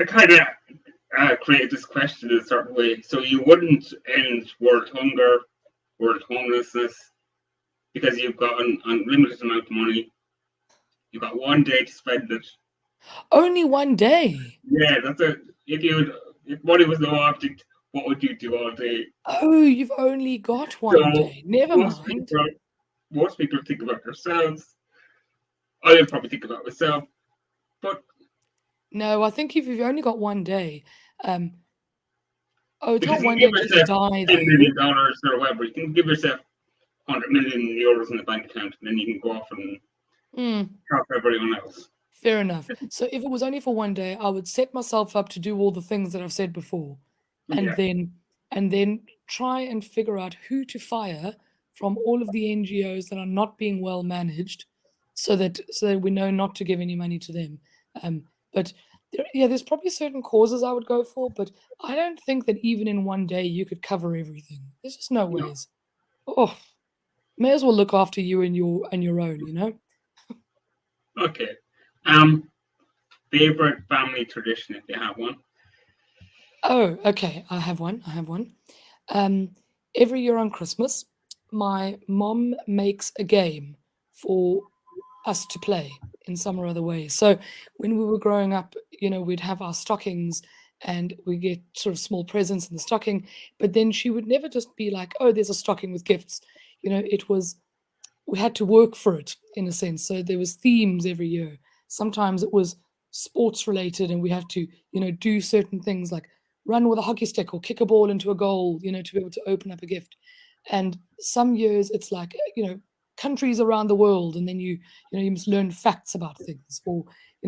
I kind of created this question in a certain way. So you wouldn't end world hunger, world homelessness, because you've got an unlimited amount of money. You've got one day to spend it. Only one day. Yeah, that's it. If money was no object, what would you do all day? Oh, you've only got one So day. Never most mind. people most people think about themselves. I would probably think about myself. But No, I think if you've only got one day, um, it's because not you one can day give until you yourself die, $10 million or whatever, you can give yourself €100 million in the bank account, and then you can go off and though. help everyone else. Fair enough. So if it was only for one day, I would set myself up to do all the things that I've said before, and Yeah, then try and figure out who to fire from all of the NGOs that are not being well managed, so that we know not to give any money to them. But there's probably certain causes I would go for, but I don't think that even in one day you could cover everything. There's just no no. ways. Oh, may as well look after you and your own. Okay. Favorite family tradition if you have one. Oh, okay. I have one. Um, every year on Christmas, my mom makes a game for us to play in some or other way. So when we were growing up, we'd have our stockings and we get sort of small presents in the stocking. But then she would never just be like, "Oh, there's a stocking with gifts." It was we had to work for it in a sense. So there was themes every year. Sometimes it was sports related, and we have to, do certain things like run with a hockey stick or kick a ball into a goal, to be able to open up a gift. And some years it's like, countries around the world, and then you must learn facts about things, or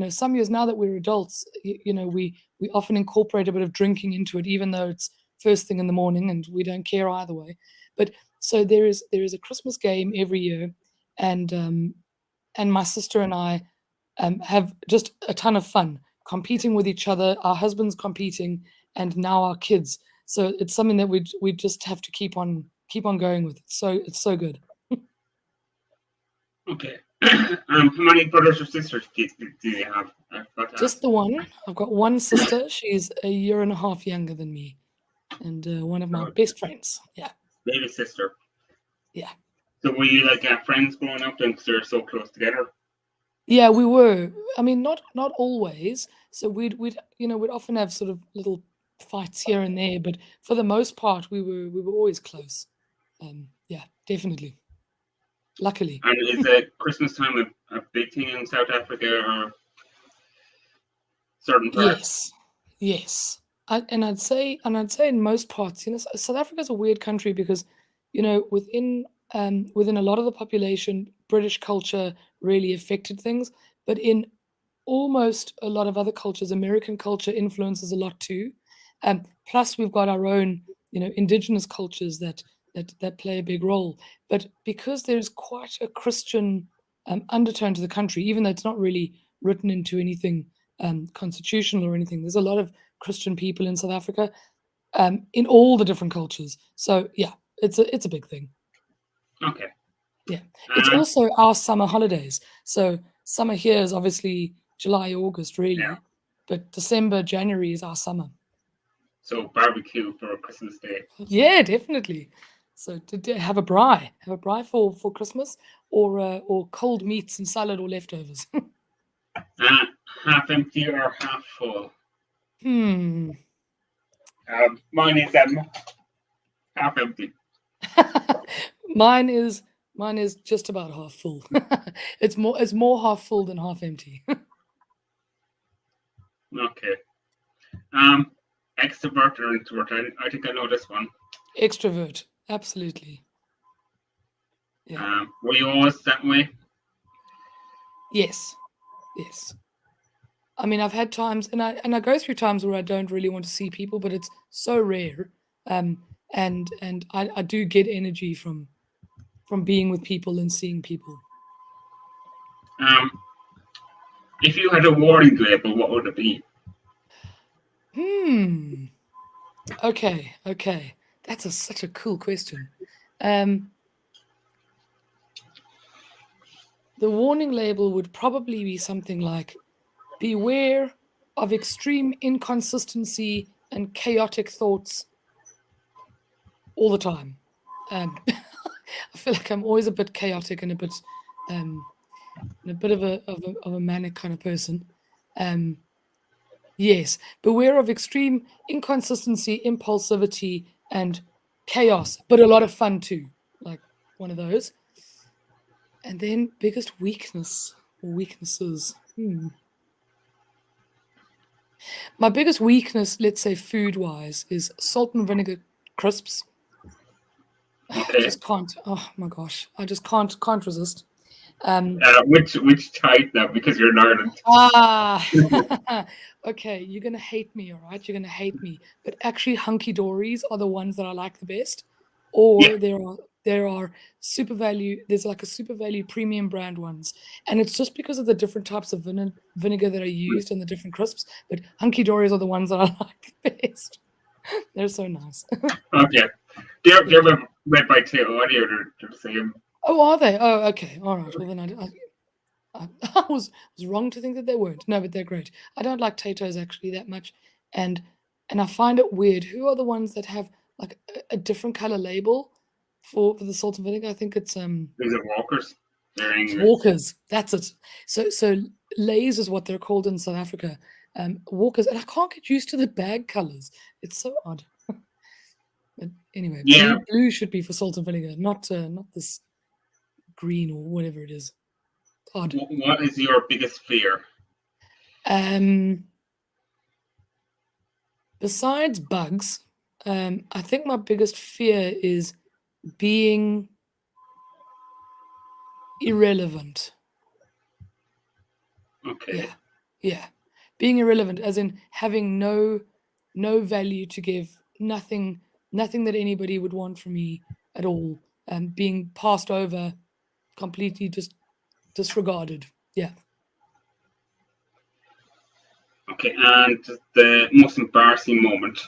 some years now that we're adults, we often incorporate a bit of drinking into it, even though it's first thing in the morning, and we don't care either way. But so there is a Christmas game every year, and my sister and I have just a ton of fun competing with each other. Our husbands competing, and now our kids. So it's something that we just have to keep on going with. It's so good. Okay. How many brothers or sisters do you have? I forgot to Just ask. the one. I've got one sister. She's a year and a half younger than me, and one of my Oh, best friends. Yeah, baby sister. yeah, So were you like friends growing up then because they're so close together? yeah. We were. I mean, not always. So we'd often have sort of little fights here and there, but for the most part, we were always close. Yeah, definitely. Luckily. And is Christmas time a big thing in South Africa or certain parts? Yes, yes. I'd say in most parts, South Africa is a weird country because, within a lot of the population, British culture really affected things, but in almost a lot of other cultures, American culture influences a lot too. Plus, we've got our own, indigenous cultures that play a big role. But because there's quite a Christian undertone to the country, even though it's not really written into anything constitutional or anything, there's a lot of Christian people in South Africa, in all the different cultures. So yeah, it's a big thing. Okay. Yeah, it's also our summer holidays. So summer here is obviously July, August, Yeah. really, but December, January is our summer. So barbecue for Christmas Day. Yeah, definitely. So to have a braai for Christmas, or cold meats and salad or leftovers. Half empty or half full? Hmm. Mine is half empty. Mine is just about half full. It's more half full than half empty. Okay. Extrovert or introvert? I think I know this one. Extrovert, absolutely. Yeah. Were you always that way? Yes. Yes. I mean, I've had times, and I go through times where I don't really want to see people, but it's so rare. And I do get energy from being with people and seeing people. If you had a warning label, what would it be? Okay. That's such a cool question. The warning label would probably be something like, beware of extreme inconsistency and chaotic thoughts all the time. I feel like I'm always a bit chaotic and a bit of a manic kind of person. Yes, beware of extreme inconsistency, impulsivity, and chaos, but a lot of fun too, like one of those. And then biggest weakness or weaknesses. My biggest weakness, let's say food-wise, is salt and vinegar crisps. I Okay. just can't. Oh my gosh, I just can't resist. Which type now? Because you're in Ireland. Okay, you're gonna hate me, all right? You're gonna hate me, but actually, hunky dories are the ones that I like the best. Or Yeah. there are super value. There's like a super value premium brand ones, and it's just because of the different types of vinegar that are used and the different crisps. But hunky dories are the ones that I like the best. They're so nice. Okay. They're read by Taylor Audio. They're the same. Oh, are they? Oh, okay. All right. Well, then I was wrong to think that they weren't. No, but they're great. I don't like Tato's actually that much, and I find it weird. Who are the ones that have like a different color label for the salt and vinegar? I think it's These are Walkers. They're English. Walkers. That's it. So Lays is what they're called in South Africa. Walkers, and I can't get used to the bag colors. It's so odd. But anyway, Yeah. blue should be for salt and vinegar, not this green or whatever it is. Odd. What is your biggest fear? Besides bugs, I think my biggest fear is being irrelevant. Okay. Yeah. Yeah. Being irrelevant, as in having no value to give, nothing that anybody would want from me at all, being passed over, completely just disregarded. Yeah. Okay, and the most embarrassing moment.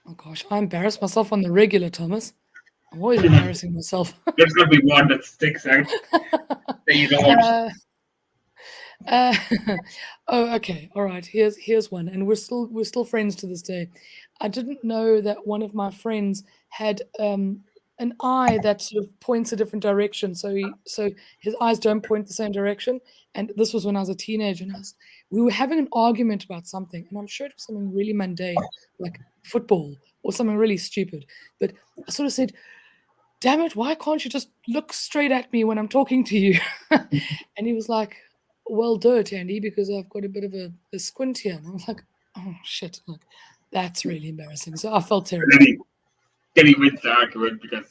Oh gosh, I embarrass myself on the regular, Thomas. I'm always embarrassing myself. There's got to be one that sticks out that you don't. Uh, oh, okay, all right. Here's one, and we're still friends to this day. I didn't know that one of my friends had an eye that sort of points a different direction. So his eyes don't point the same direction. And this was when I was a teenager, and we were having an argument about something, and I'm sure it was something really mundane, like football or something really stupid. But I sort of said, "Damn it, why can't you just look straight at me when I'm talking to you?" And he was like, "Well, dirt, Andy, because I've got a bit of a squint here." And I was like, "Oh, shit, look, that's really embarrassing." So I felt terrible. Then he wins the argument because,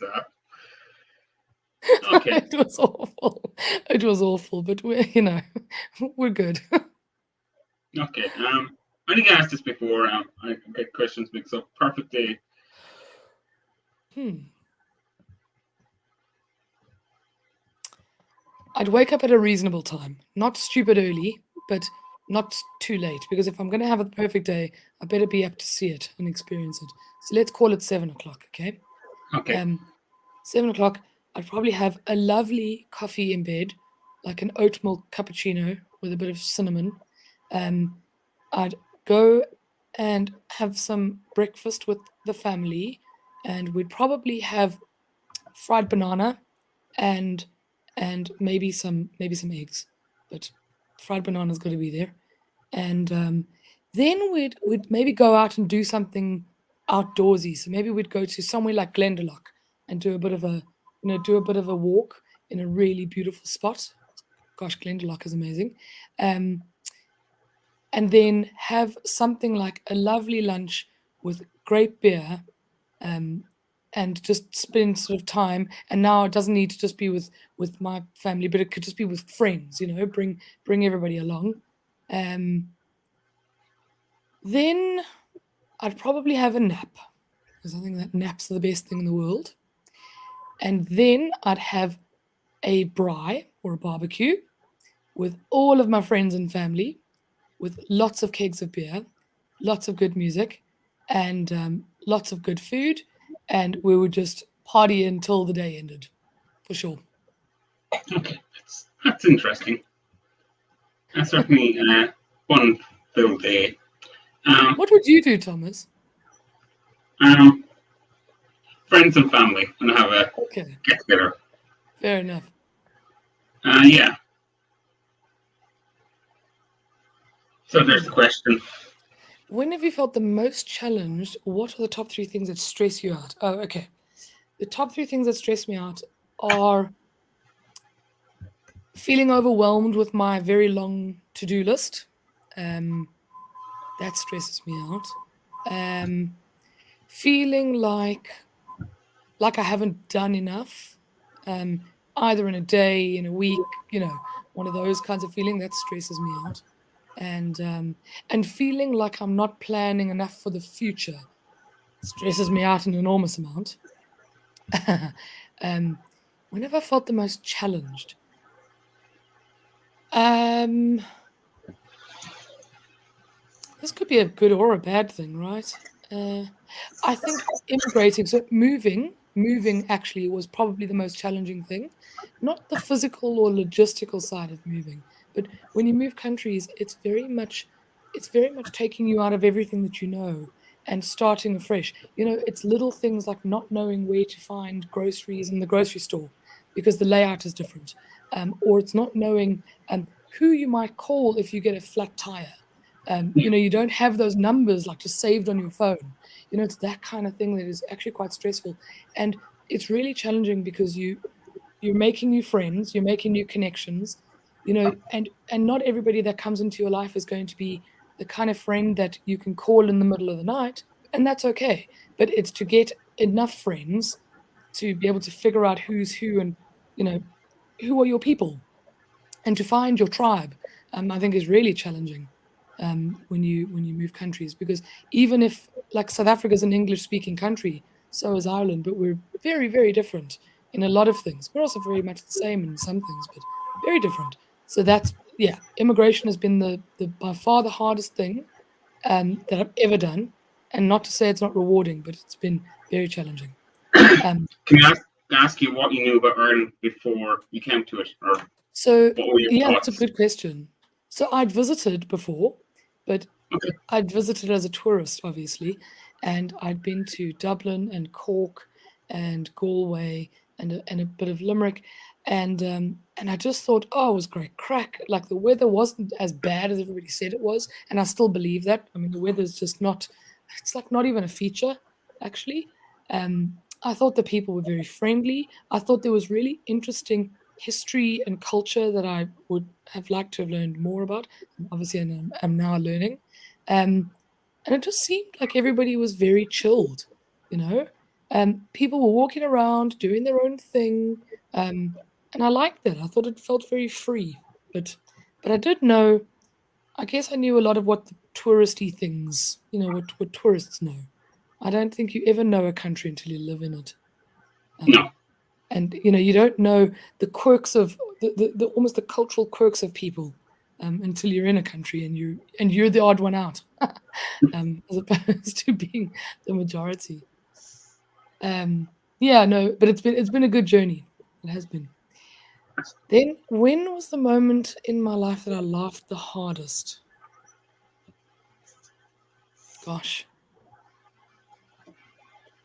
okay. It was awful. It was awful, but we're good. Okay. I think I asked this before. I get questions mixed up. Perfect day. I'd wake up at a reasonable time, not stupid early, but not too late. Because if I'm going to have a perfect day, I better be up to see it and experience it. So let's call it 7 o'clock, okay? Okay. 7 o'clock, I'd probably have a lovely coffee in bed, like an oat milk cappuccino with a bit of cinnamon. I'd go and have some breakfast with the family, and we'd probably have fried banana and maybe some eggs, but fried banana's got to be there. And then we'd maybe go out and do something outdoorsy. So maybe we'd go to somewhere like Glendalough and do a bit of a walk in a really beautiful spot. Gosh, Glendalough is amazing. And then have something like a lovely lunch with great beer, and just spend sort of time. And now it doesn't need to just be with my family, but it could just be with friends. Bring everybody along. Then I'd probably have a nap, because I think that naps are the best thing in the world. And then I'd have a braai or a barbecue with all of my friends and family, with lots of kegs of beer, lots of good music, and lots of good food. And we would just party until the day ended, for sure. Okay. That's interesting. That's certainly fun filled day. What would you do, Thomas? Friends and family, and have a get together. Fair enough. Yeah. So there's the question. When have you felt the most challenged? What are the top 3 things that stress you out? Oh, okay. The top 3 things that stress me out are feeling overwhelmed with my very long to-do list. That stresses me out. Feeling like I haven't done enough, either in a day, in a week, one of those kinds of feeling that stresses me out. And feeling like I'm not planning enough for the future stresses me out an enormous amount. When have I felt the most challenged? This could be a good or a bad thing, right? I think immigrating, so moving actually was probably the most challenging thing. Not the physical or logistical side of moving, but when you move countries, it's very much taking you out of everything that you know and starting afresh. It's little things like not knowing where to find groceries in the grocery store because the layout is different, or it's not knowing who you might call if you get a flat tire. You don't have those numbers like just saved on your phone. It's that kind of thing that is actually quite stressful, and it's really challenging because you're making new friends, you're making new connections, and not everybody that comes into your life is going to be the kind of friend that you can call in the middle of the night, and that's okay. But it's to get enough friends to be able to figure out who's who, and who are your people, and to find your tribe. I think is really challenging when you move countries, because even if, like, South Africa is an English-speaking country, so is Ireland, but we're very, very different in a lot of things. We're also very much the same in some things, but very different. So that's, yeah, immigration has been the by far the hardest thing that I've ever done. And not to say it's not rewarding, but it's been very challenging. Um, Can I ask you what you knew about Ireland before you came to it, or so what were your yeah, that's a thoughts? good question. So I'd visited before, but Okay. I'd visited as a tourist, obviously, and I'd been to Dublin and Cork and Galway and a bit of Limerick, and I just thought, oh, it was great crack. Like, the weather wasn't as bad as everybody said it was, and I still believe that. I mean, the weather's just not. It's like not even a feature, actually. I thought the people were very friendly. I thought there was really interesting history and culture that I would have liked to have learned more about. Obviously, I'm now learning. And it just seemed like everybody was very chilled, you know. People were walking around doing their own thing, and I liked that. I thought it felt very free. But I did know. I guess I knew a lot of what the touristy things, what tourists know. I don't think you ever know a country until you live in it. No. And you don't know the quirks of the almost the cultural quirks of people until you're in a country and you're the odd one out, as opposed to being the majority. Yeah, no, but it's been a good journey. It has been. Then, when was the moment in my life that I laughed the hardest? Gosh,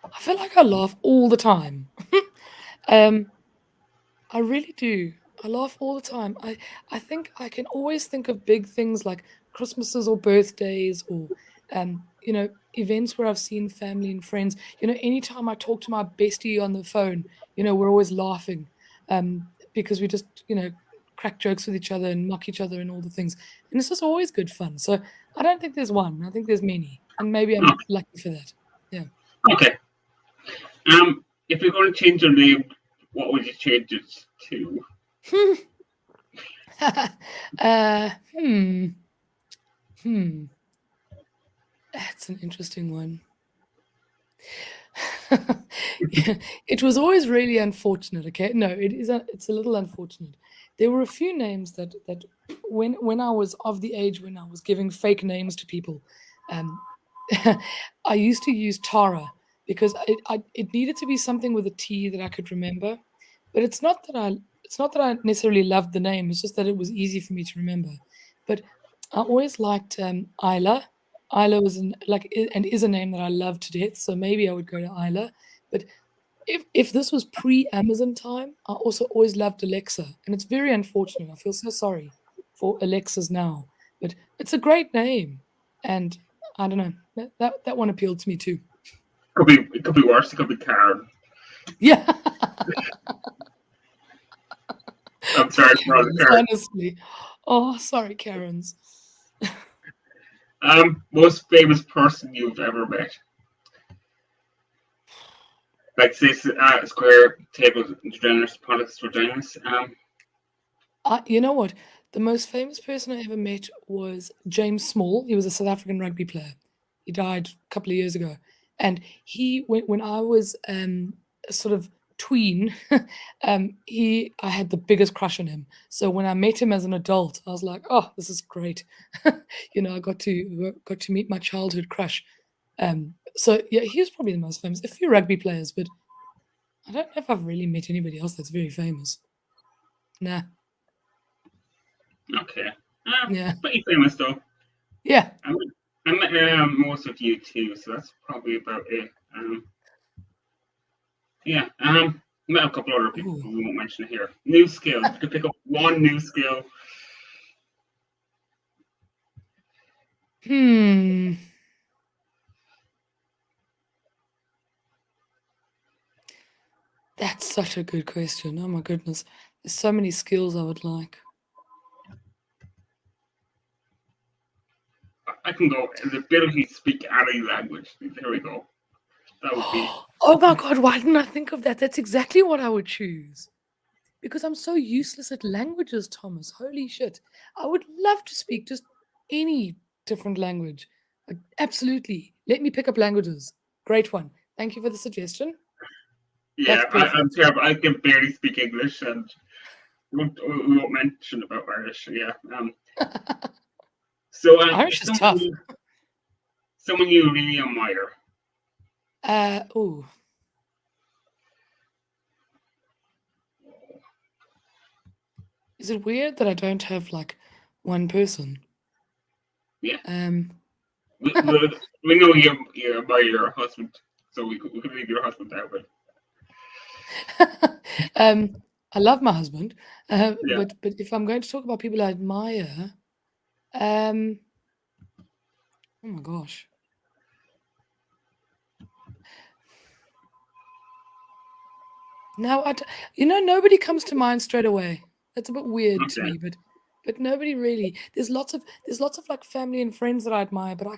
I feel like I laugh all the time. um, I really do. I laugh all the time. I think I can always think of big things like Christmases or birthdays or events where I've seen family and friends. Anytime I talk to my bestie on the phone, we're always laughing because we just crack jokes with each other and mock each other and all the things. And it's just always good fun. So I don't think there's one. I think there's many, and maybe Oh, I'm lucky for that. Yeah. okay. If you're going to change your name, what would you change it to? uh, hmm. Hmm. That's an interesting one. Yeah, it was always really unfortunate. Okay, no, it's a little unfortunate. There were a few names that when I was of the age when I was giving fake names to people, um, I used to use Tara because it needed to be something with a T that I could remember. But it's not that I necessarily loved the name. It's just that it was easy for me to remember. But I always liked Isla. Isla was and is a name that I love to death, so maybe I would go to Isla. But if this was pre-Amazon time, I also always loved Alexa, and it's very unfortunate. I feel so sorry for Alexas now, but it's a great name, and I don't know, that one appealed to me too. It could be worse. It could be Karen. Yeah, I'm the sorry for all the Karens, Karen. honestly. Oh, sorry, Karens. Most famous person you've ever met? Like this square table generous products for generous. You know what? The most famous person I ever met was James Small. He was a South African rugby player. He died a couple of years ago, and when I was a sort of tween, I had the biggest crush on him. So when I met him as an adult, I was like, "Oh, this is great!" I got to meet my childhood crush. So yeah, he was probably the most famous. A few rugby players, but I don't know if I've really met anybody else that's very famous. Nah, Okay. yeah, Pretty famous though. yeah. I met most of you too, so that's probably about it. Yeah. Met a couple other people Ooh. we won't mention it here. New skill. If you could pick up one new skill. Hmm. That's such a good question. Oh my goodness. There's so many skills I would like. I can go the ability to speak any language. There we go. That would be Oh my God, why didn't I think of that? That's exactly what I would choose. because I'm so useless at languages, Thomas. Holy shit. I would love to speak just any different language. Absolutely. Let me pick up languages. Great one. Thank you for the suggestion. Yeah, That's I'm perfect. terrible. I can barely speak English, and we won't mention about Irish. Yeah. So, Irish is tough. someone you really admire. Oh, is it weird that I don't have like one person? Yeah. Um, We know you admire your husband, so we could leave your husband out. But I love my husband, yeah. but if I'm going to talk about people I admire, oh my gosh. No, nobody comes to mind straight away. That's a bit weird to Okay. me, but nobody really. There's lots of like family and friends that I admire, but I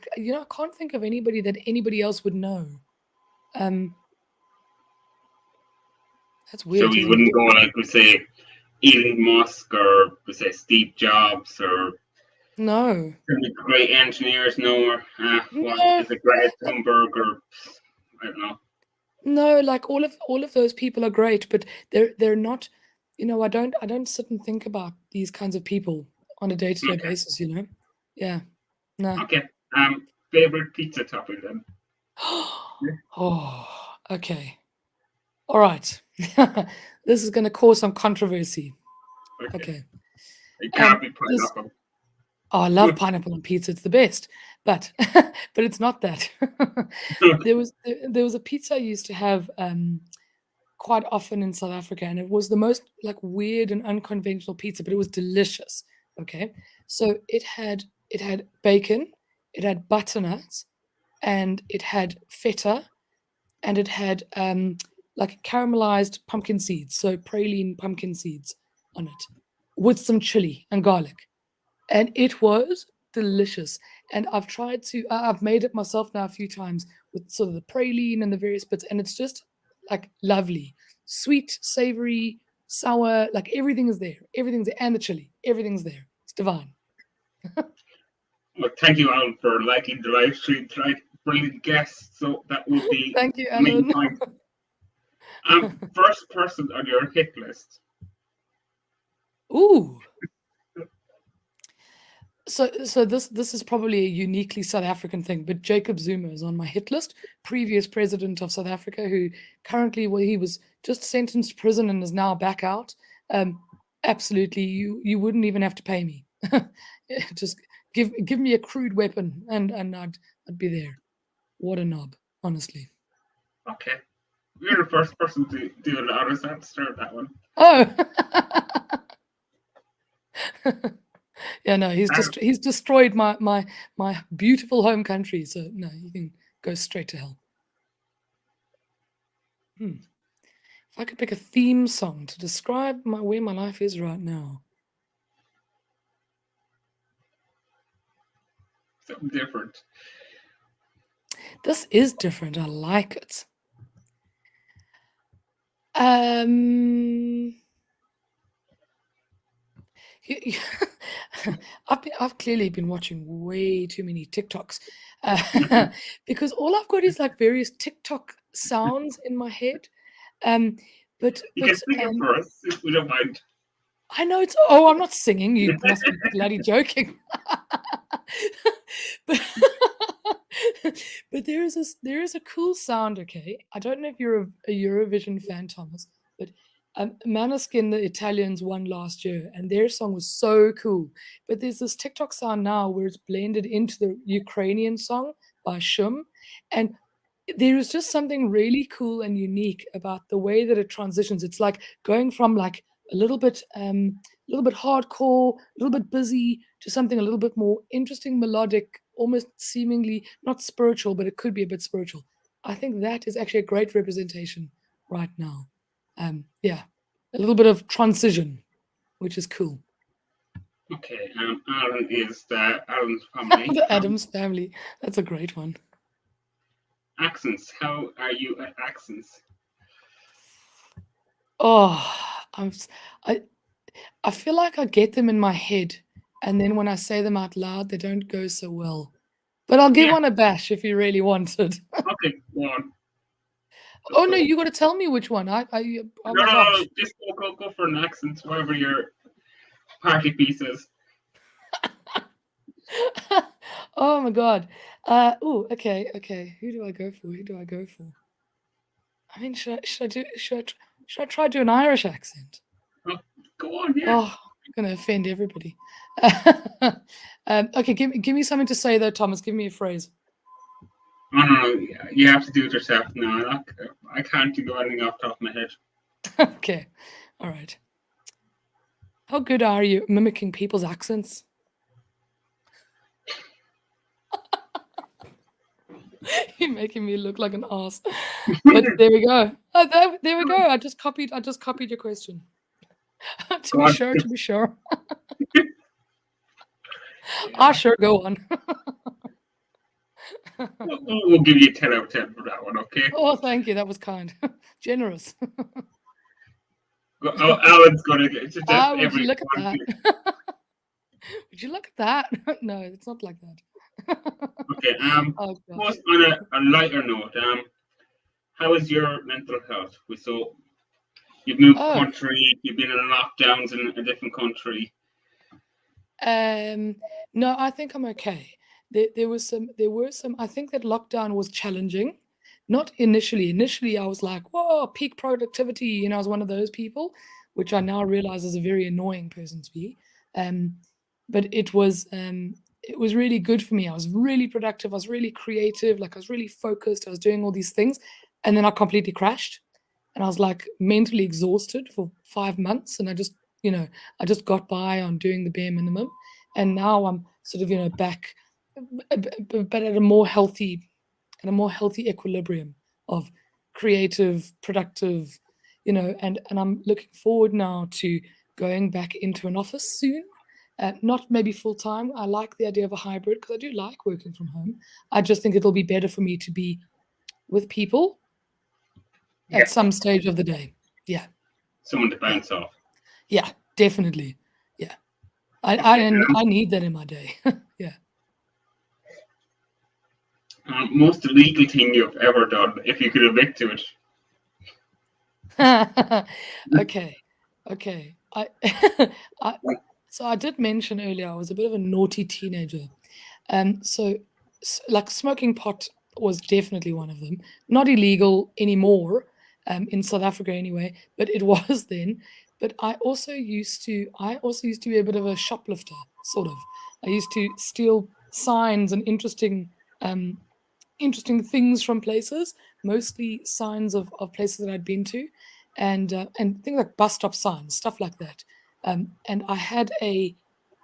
can't think of anybody that anybody else would know. That's So weird, you isn't it? wouldn't go like we say Elon Musk or we say Steve Jobs or No, the great engineers, no, or what no, is it, Greta Thunberg or I don't know. no. Like all of those people are great, but they're not. I don't sit and think about these kinds of people on a day-to-day Okay. basis. Yeah, no. Okay. Favorite pizza topping then? Oh, okay. All right. This is going to cause some controversy. Okay. Okay. It can't be This pineapple. Oh, I love pineapple on pizza. It's the best. But but it's not that. There was a pizza I used to have quite often in South Africa, and it was the most like weird and unconventional pizza, but it was delicious. Okay. So it had bacon, it had butternuts, and it had feta, and it had like caramelized pumpkin seeds, so praline pumpkin seeds on it, with some chili and garlic, and it was delicious. And I've made it myself now a few times with sort of the praline and the various bits, and it's just like lovely, sweet, savory, sour, like everything is there. Everything's there, and the chili, everything's there. It's divine. Well, thank you, Alan, for liking the live stream tonight. Brilliant guest. So that would be Thank you, main Alan. point. First person on your hit list. Ooh. So this is probably a uniquely South African thing, but Jacob Zuma is on my hit list. Previous president of South Africa, who currently, well, he was just sentenced to prison and is now back out. Absolutely, you wouldn't even have to pay me. Just give me a crude weapon and I'd be there. What a knob, honestly. Okay. You're the first person to do an honest answer that one. Oh. Yeah, no, Um, he's destroyed my beautiful home country. So no, you can go straight to hell. If I could pick a theme song to describe where my life is right now. Something different. This is different. I like it. Um, I've clearly been watching way too many TikToks because all I've got is like various TikTok sounds in my head. But You can sing it for us if we don't mind. I know it's. Oh, I'm not singing. You must be bloody joking. but but there is a cool sound. Okay, I don't know if you're a Eurovision fan, Thomas, but Maneskin, the Italians, won last year, and their song was so cool. But there's this TikTok sound now where it's blended into the Ukrainian song by Shum, and there is just something really cool and unique about the way that it transitions. It's like going from like a little bit hardcore, a little bit busy, to something a little bit more interesting, melodic, almost seemingly not spiritual, but it could be a bit spiritual. I think that is actually a great representation right now. Yeah, a little bit of transition, which is cool. Okay, Alan is the Alan's family. The Adams Family. That's a great one. Accents. How are you at accents? Oh, I'm s- I feel like I get them in my head, and then when I say them out loud, they don't go so well. But I'll give Yeah. one a bash if you really want it. Okay. Go on. Go Oh for no, it. you got to tell me which one. Oh No, my no, no. gosh. Just go for an accent, whatever your party piece is. Oh my god. Okay. Who do I go for? Who do I go for? I mean, should I try do an Irish accent? Oh, go on. Yeah. Oh, I'm gonna offend everybody. Okay, give me something to say though, Thomas. Give me a phrase. Oh, no, no. You have to do it yourself. No, I can't do anything off the top of my head. Okay, all right. How good are you mimicking people's accents? You're making me look like an ass. But there we go. Oh, there we go. I just copied your question. To Go be on. sure, to be sure. Yeah. Sure, go on. We'll give you a 10 out of 10 for that one, okay? Oh, thank you. That was kind. Generous. Oh, Alan's gonna get to just Would you every look at one. that? Would you look at that? No, it's not like that. Okay. Oh gosh. Most on a lighter note, how is your mental health? So you've moved Oh, country, you've been in lockdowns in a different country. no, I think I'm okay. There were some. I think that lockdown was challenging. Not initially. Initially, I was like, "Whoa, peak productivity!" You know, I was one of those people, which I now realize is a very annoying person to be. Um, but it was really good for me. I was really productive. I was really creative. Like I was really focused. I was doing all these things, and then I completely crashed, and I was like mentally exhausted for 5 months, and I just got by on doing the bare minimum, and now I'm sort of back, but at a more healthy equilibrium of creative, productive, and I'm looking forward now to going back into an office soon. Not maybe full time. I like the idea of a hybrid because I do like working from home. I just think it'll be better for me to be with people Yeah, at some stage of the day. Yeah, someone to yeah, bounce off. yeah, definitely. Yeah. Okay. I need that in my day. Yeah. Most illegal thing you've ever done, if you could admit to it. Okay. Okay. I so I did mention earlier I was a bit of a naughty teenager. So like smoking pot was definitely one of them. Not illegal anymore, in South Africa anyway, but it was then. But I also used to be a bit of a shoplifter, sort of. I used to steal signs and um, interesting things from places, mostly signs of places that I'd been to, and things like bus stop signs, stuff like that. And I had a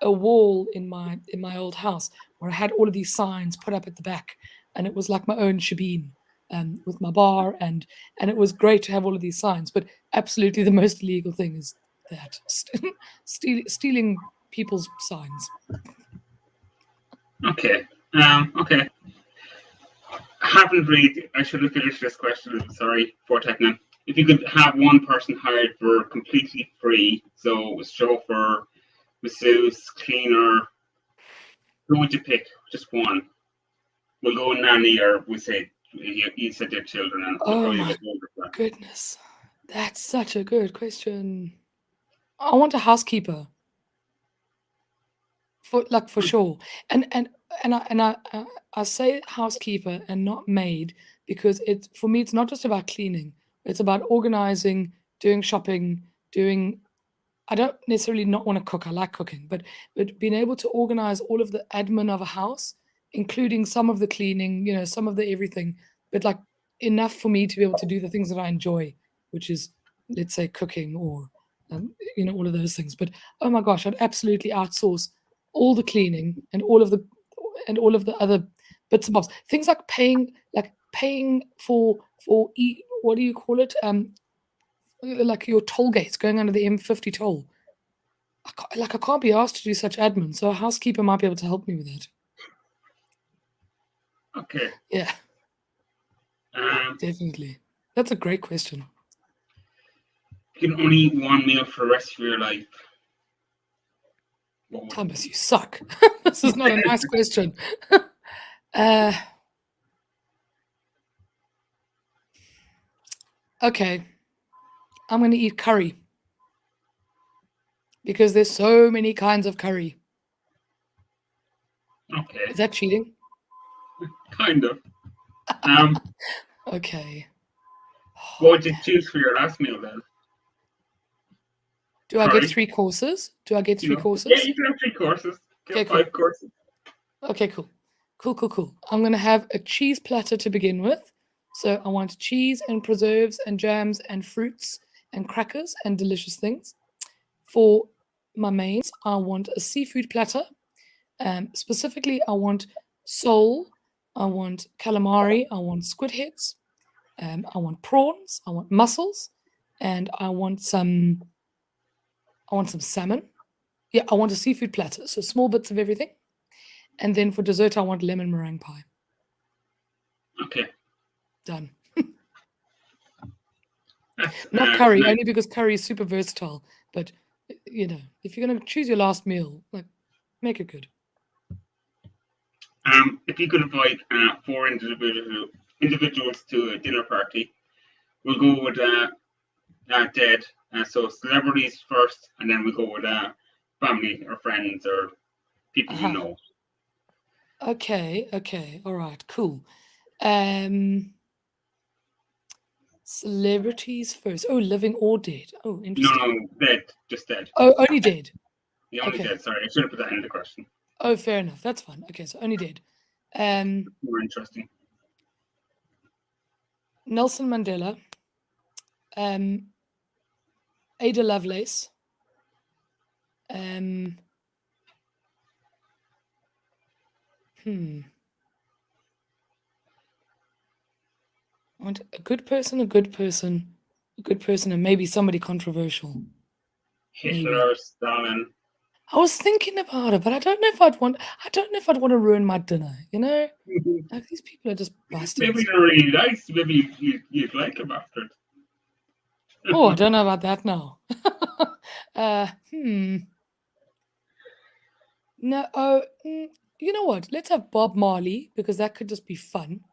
wall in my old house where I had all of these signs put up at the back, and it was like my own shebeen, with my bar, and it was great to have all of these signs. But absolutely, the most illegal thing is that stealing people's signs. Okay. Okay. I haven't really. I should have finished this question. Sorry for taking. If you could have one person hired for completely free, so chauffeur, masseuse, cleaner, who would you pick? Just one. We'll go nanny, or we say you said your children, and they're Oh probably a my bit older for that. goodness, that's such a good question. I want a housekeeper for sure, and I say housekeeper and not maid because it's for me it's not just about cleaning. It's about organizing, doing shopping, doing. I don't necessarily not want to cook. I like cooking, but being able to organize all of the admin of a house, including some of the cleaning, some of the everything, but like enough for me to be able to do the things that I enjoy, which is let's say cooking or all of those things. But oh my gosh, I'd absolutely outsource all the cleaning and all of the other bits and bobs. Things like paying what do you call it? Like your toll gates going under the M50 toll. I can't be asked to do such admin, so a housekeeper might be able to help me with that. Okay. Yeah, Um, definitely. That's a great question. You can only eat one meal for the rest of your life. What would it Thomas, be? you suck. This is not a nice question. Okay, I'm going to eat curry because there's so many kinds of curry. Okay, Is that cheating? kind of. Um, Okay. what would you choose for your last meal then? Do I get Curry. 3 courses? Do I get You 3 know? courses? Yeah, you can have 3 courses. Get Okay, 5 cool. courses. Okay, cool. Cool. I'm going to have a cheese platter to begin with. So I want cheese and preserves and jams and fruits and crackers and delicious things. For my mains, I want a seafood platter. Specifically, I want sole, I want calamari, I want squid heads, I want prawns, I want mussels, and I want some salmon. Yeah, I want a seafood platter, so small bits of everything. And then for dessert, I want lemon meringue pie. Okay. Done. That's, Not curry, nice. only because curry is super versatile. But if you're gonna choose your last meal, like make it good. If you could invite 4 individuals to a dinner party, we'll go with dead. So celebrities first, and then we go with family or friends or people you Aha. know. Okay. All right, cool. Celebrities first. Oh, living or dead. Oh, interesting. No, dead, just dead. Oh, only dead. The only Okay. dead. Sorry, I should have put that in the question. Oh, fair enough. That's fine. Okay, so only dead. More interesting. Nelson Mandela. Ada Lovelace. I want a good person, and maybe somebody controversial. Hitler, Stalin. I was thinking about it, but I don't know if I'd want to ruin my dinner, Like these people are just bastards. Maybe they're really nice. Maybe you'd like them after. Oh, I don't know about that now. No, you know what? Let's have Bob Marley because that could just be fun.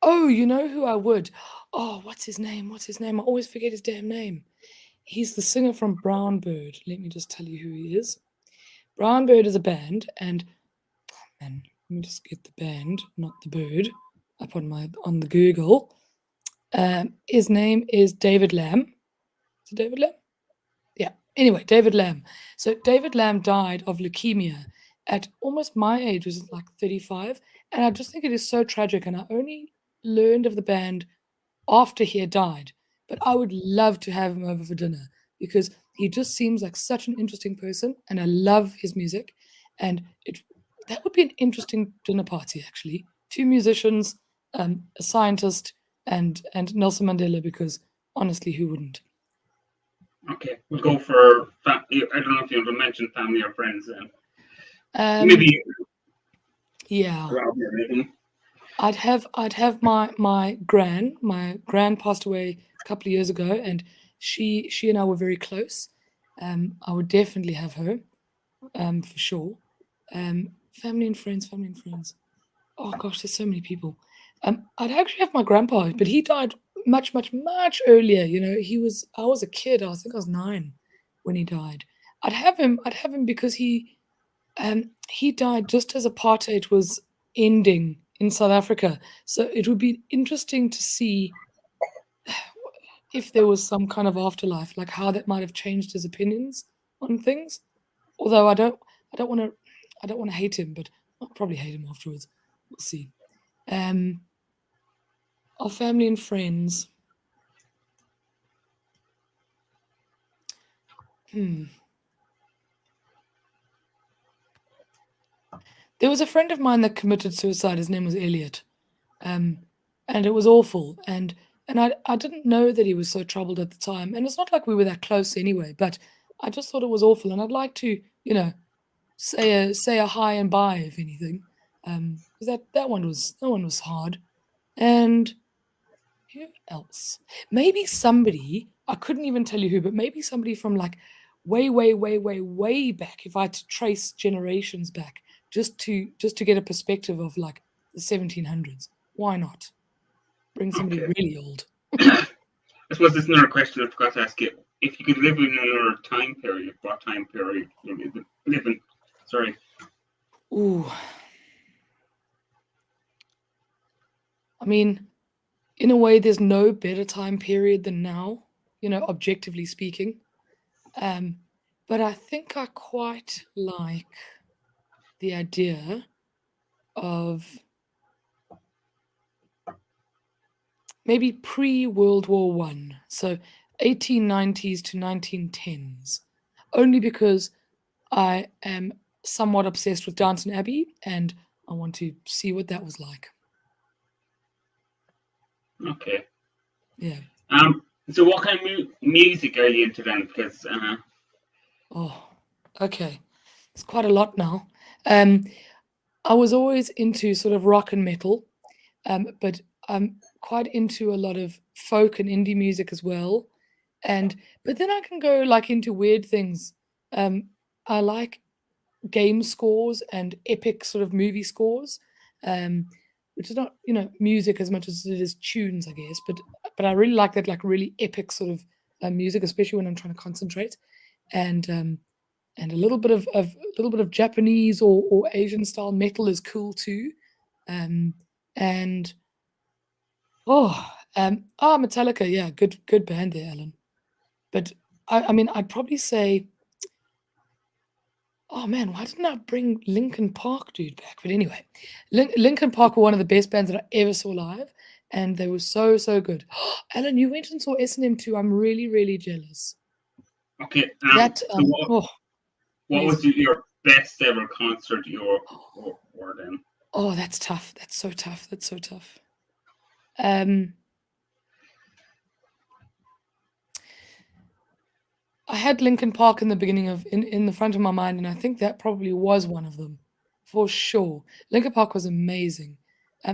Oh, you know who I would? Oh, what's his name? I always forget his damn name. He's the singer from Brown Bird. Let me just tell you who he is. Brown Bird is a band, and let me just get the band, not the bird, up on the Google. His name is David Lamb. Is it David Lamb? Yeah. Anyway, David Lamb. So David Lamb died of leukemia at almost my age, was like 35, and I just think it is so tragic. And I only learned of the band after he had died. But I would love to have him over for dinner because he just seems like such an interesting person, and I love his music. And that would be an interesting dinner party, actually. 2 musicians, a scientist, and Nelson Mandela, because honestly, who wouldn't? Okay, we'll go for. I don't know if you want to mention family or friends then. Maybe. Yeah. Maybe. I'd have my gran passed away a couple of years ago, and she and I were very close. I would definitely have her, for sure. Family and friends. Oh gosh, there's so many people. I'd actually have my grandpa, but he died much earlier. I was a kid. I think I was 9 when he died. I'd have him because he died just as apartheid was ending in South Africa. So it would be interesting to see if there was some kind of afterlife, like how that might have changed his opinions on things. Although I don't want to hate him, but I'll probably hate him afterwards. We'll see. Our family and friends. There was a friend of mine that committed suicide. His name was Elliot, and it was awful. And I didn't know that he was so troubled at the time. And it's not like we were that close anyway. But I just thought it was awful, and I'd like to, say a hi and bye if anything, because that one was hard. And Who else? Maybe somebody, I couldn't even tell you who, but maybe somebody from like way, way, way, way, way back, if I had to trace generations back, just to get a perspective of like the 1700s. Why not? Bring somebody Okay. really old. I suppose there's another question I forgot to ask you. If you could live in another time period, what time period would you live in? Sorry. Ooh. I mean, in a way, there's no better time period than now, objectively speaking. But I think I quite like the idea of maybe pre-World War One, so 1890s to 1910s, only because I am somewhat obsessed with Downton Abbey and I want to see what that was like. Okay. Yeah. So what kind of music are you into then? Because Oh, okay. It's quite a lot now. I was always into sort of rock and metal, but I'm quite into a lot of folk and indie music as well. But then I can go like into weird things. I like game scores and epic sort of movie scores, which is not music as much as it is tunes, I guess. But I really like that like really epic sort of music, especially when I'm trying to concentrate. And a little bit of Japanese or Asian style metal is cool too. And Metallica, yeah, good band there, Alan. But I mean, I'd probably say, oh man, why didn't I bring Linkin Park, dude, back? But anyway, Linkin Park were one of the best bands that I ever saw live, and they were so good. Alan, you went and saw S&M too. I'm really jealous. okay. That So what was amazing. your best ever concert you were then? Oh, that's tough. That's so tough. I had Linkin Park in the beginning of in the front of my mind, and I think that probably was one of them, for sure. Linkin Park was amazing.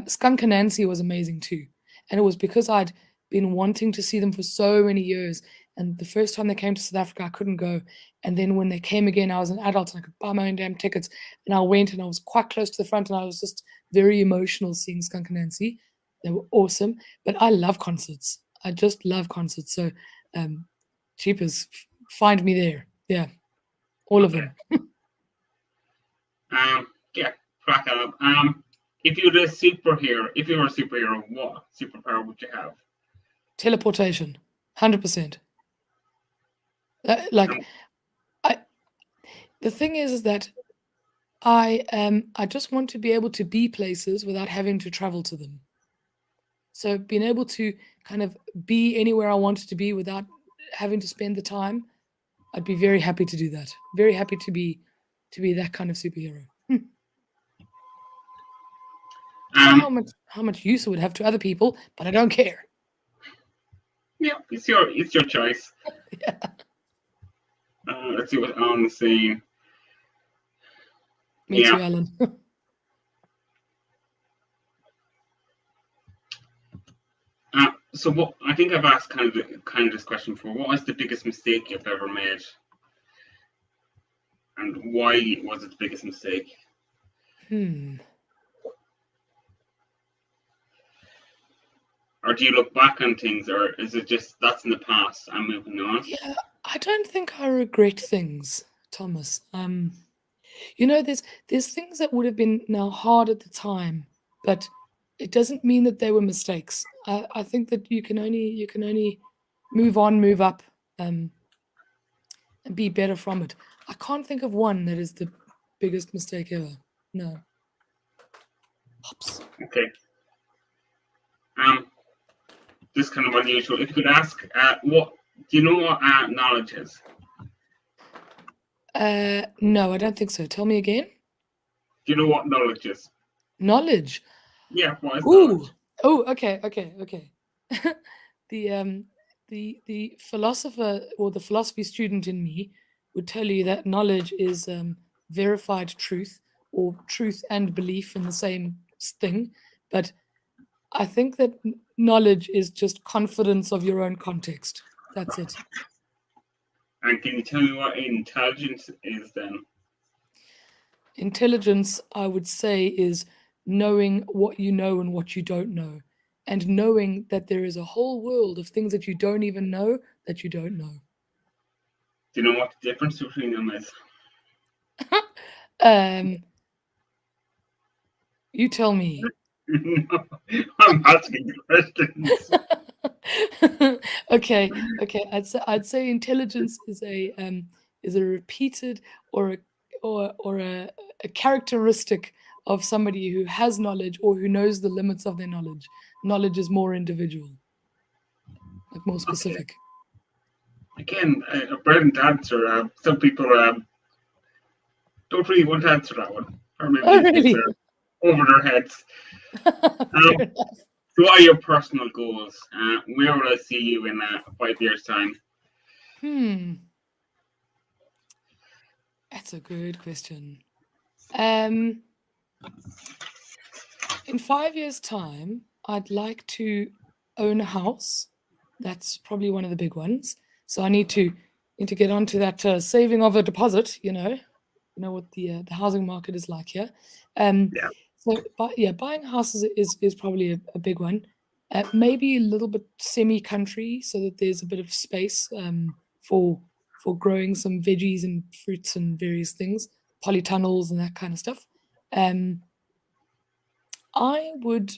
Skunk Anansie was amazing too, and it was because I'd been wanting to see them for so many years. And the first time they came to South Africa, I couldn't go. And then when they came again, I was an adult and I could buy my own damn tickets. And I went and I was quite close to the front, and I was just very emotional seeing Skunk Anansie. They were awesome. But I love concerts. I just love concerts. So, cheapers, find me there. Yeah, all of them. Yeah, crack on. If you were a superhero, what superpower would you have? Teleportation, 100%. Like, the thing is that I just want to be able to be places without having to travel to them. So being able to kind of be anywhere I wanted to be without having to spend the time, I'd be very happy to do that. Very happy to be that kind of superhero. I don't know how much use it would have to other people, but I don't care. Yeah, it's your choice. Yeah. Let's see what Alan's saying. Me too, Alan. So what I think I've asked kind of this question before. What was the biggest mistake you've ever made, and why was it the biggest mistake? Or do you look back on things, or is it just that's in the past? I'm moving on. Yeah, I don't think I regret things, Thomas. There's things that would have been now hard at the time, but it doesn't mean that they were mistakes. I think that you can only move on, move up, and be better from it. I can't think of one that is the biggest mistake ever. No. Hops. Okay. This is kind of unusual. If you could ask, what do you know what knowledge is? No, I don't think so. Tell me again. Do you know what knowledge is? Knowledge. Yeah, what is knowledge? Oh, okay. The philosopher or the philosophy student in me would tell you that knowledge is verified truth or truth and belief in the same thing. But I think that knowledge is just confidence of your own context. That's it. And can you tell me what intelligence is then? Intelligence, I would say, is knowing what you know and what you don't know, and knowing that there is a whole world of things that you don't even know that you don't know. Do you know what the difference between them is? You tell me. No, I'm asking questions. Okay. I'd say intelligence is a repeated or a characteristic of somebody who has knowledge or who knows the limits of their knowledge. Knowledge is more individual, like more specific. Again, a brilliant answer. Some people don't really want to answer that one, or maybe Oh, it's really? over their heads. Fair enough. So what are your personal goals? Where will I see you in 5 years' time? That's a good question. In 5 years' time, I'd like to own a house. That's probably one of the big ones. So I need to get onto that saving of a deposit. You know what the housing market is like here. Yeah. So, buying houses is probably a big one. Maybe a little bit semi-country, so that there's a bit of space for growing some veggies and fruits and various things, polytunnels and that kind of stuff. I would,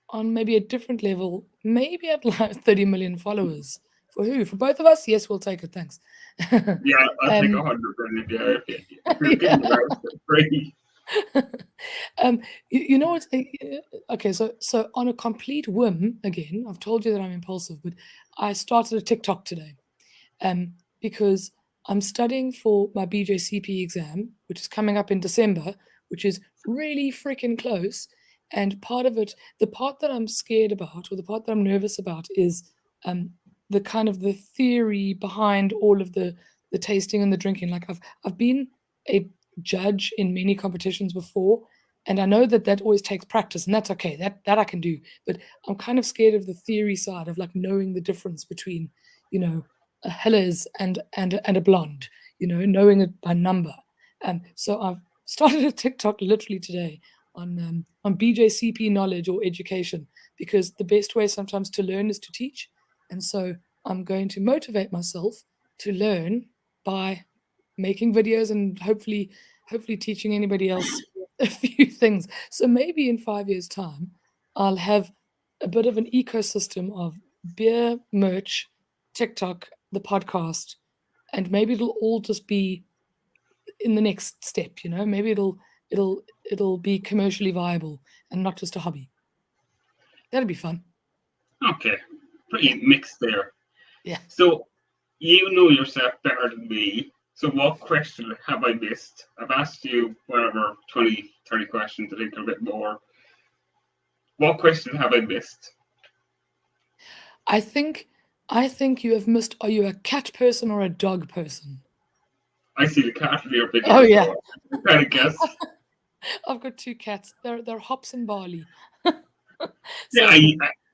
on maybe a different level, maybe I'd like 30 million followers. For who? For both of us? Yes, we'll take it. Thanks. Yeah, I'll take 100 million. Yeah, if you're giving it out for free. You know what? Okay, so on a complete whim, again, I've told you that I'm impulsive, but I started a TikTok today, because I'm studying for my BJCP exam, which is coming up in December, which is really freaking close. And part of it, the part that I'm scared about, or the part that I'm nervous about, is the kind of the theory behind all of the tasting and the drinking. Like I've been a judge in many competitions before, and I know that always takes practice, and that's okay. That I can do. But I'm kind of scared of the theory side of like knowing the difference between, a Helles and a blonde, knowing it by number. So I've started a TikTok literally today on BJCP knowledge or education, because the best way sometimes to learn is to teach. And so I'm going to motivate myself to learn by making videos and hopefully teaching anybody else a few things. So maybe in 5 years' time, I'll have a bit of an ecosystem of beer, merch, TikTok, the podcast, and maybe it'll all just be in the next step. Maybe it'll be commercially viable and not just a hobby. That'd be fun. Okay, pretty mixed there. Yeah. So you know yourself better than me. So what question have I missed? I've asked you whatever 20, 30 questions, I think a bit more. What question have I missed? I think you have missed. Are you a cat person or a dog person? I see the cat in your video. Oh yeah. So I kind of guess. I've got 2 cats. They're Hops and Barley. Yeah,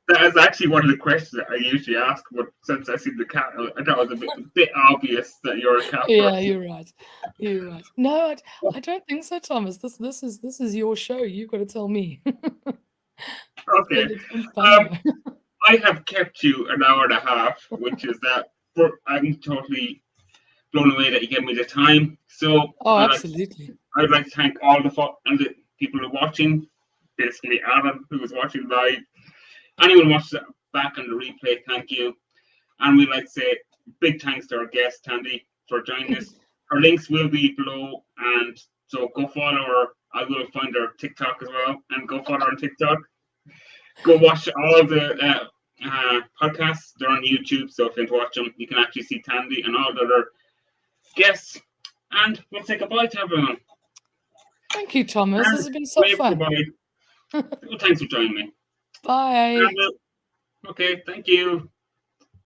that is actually one of the questions that I usually ask. But since I see the cat, I thought it was a bit obvious that you're a cat person. Yeah, you're right. No, I don't think so, Thomas. This is your show. You've got to tell me. Okay. I have kept you an hour and a half, which is that. I'm totally blown away that you gave me the time. So, absolutely. I would like to thank all the people who are watching. Basically, Adam, who was watching live. Anyone watching back on the replay, thank you. And we'd like to say big thanks to our guest, Tandy, for joining us. Her links will be below, and so go follow her. I will find her TikTok as well, and go follow her on TikTok. Go watch all the podcasts. They're on YouTube, so if you want to watch them, you can actually see Tandy and all the other guests. And we'll say goodbye to everyone. Thank you, Thomas. This has been so fun. Thanks for joining me. Bye. Okay, thank you.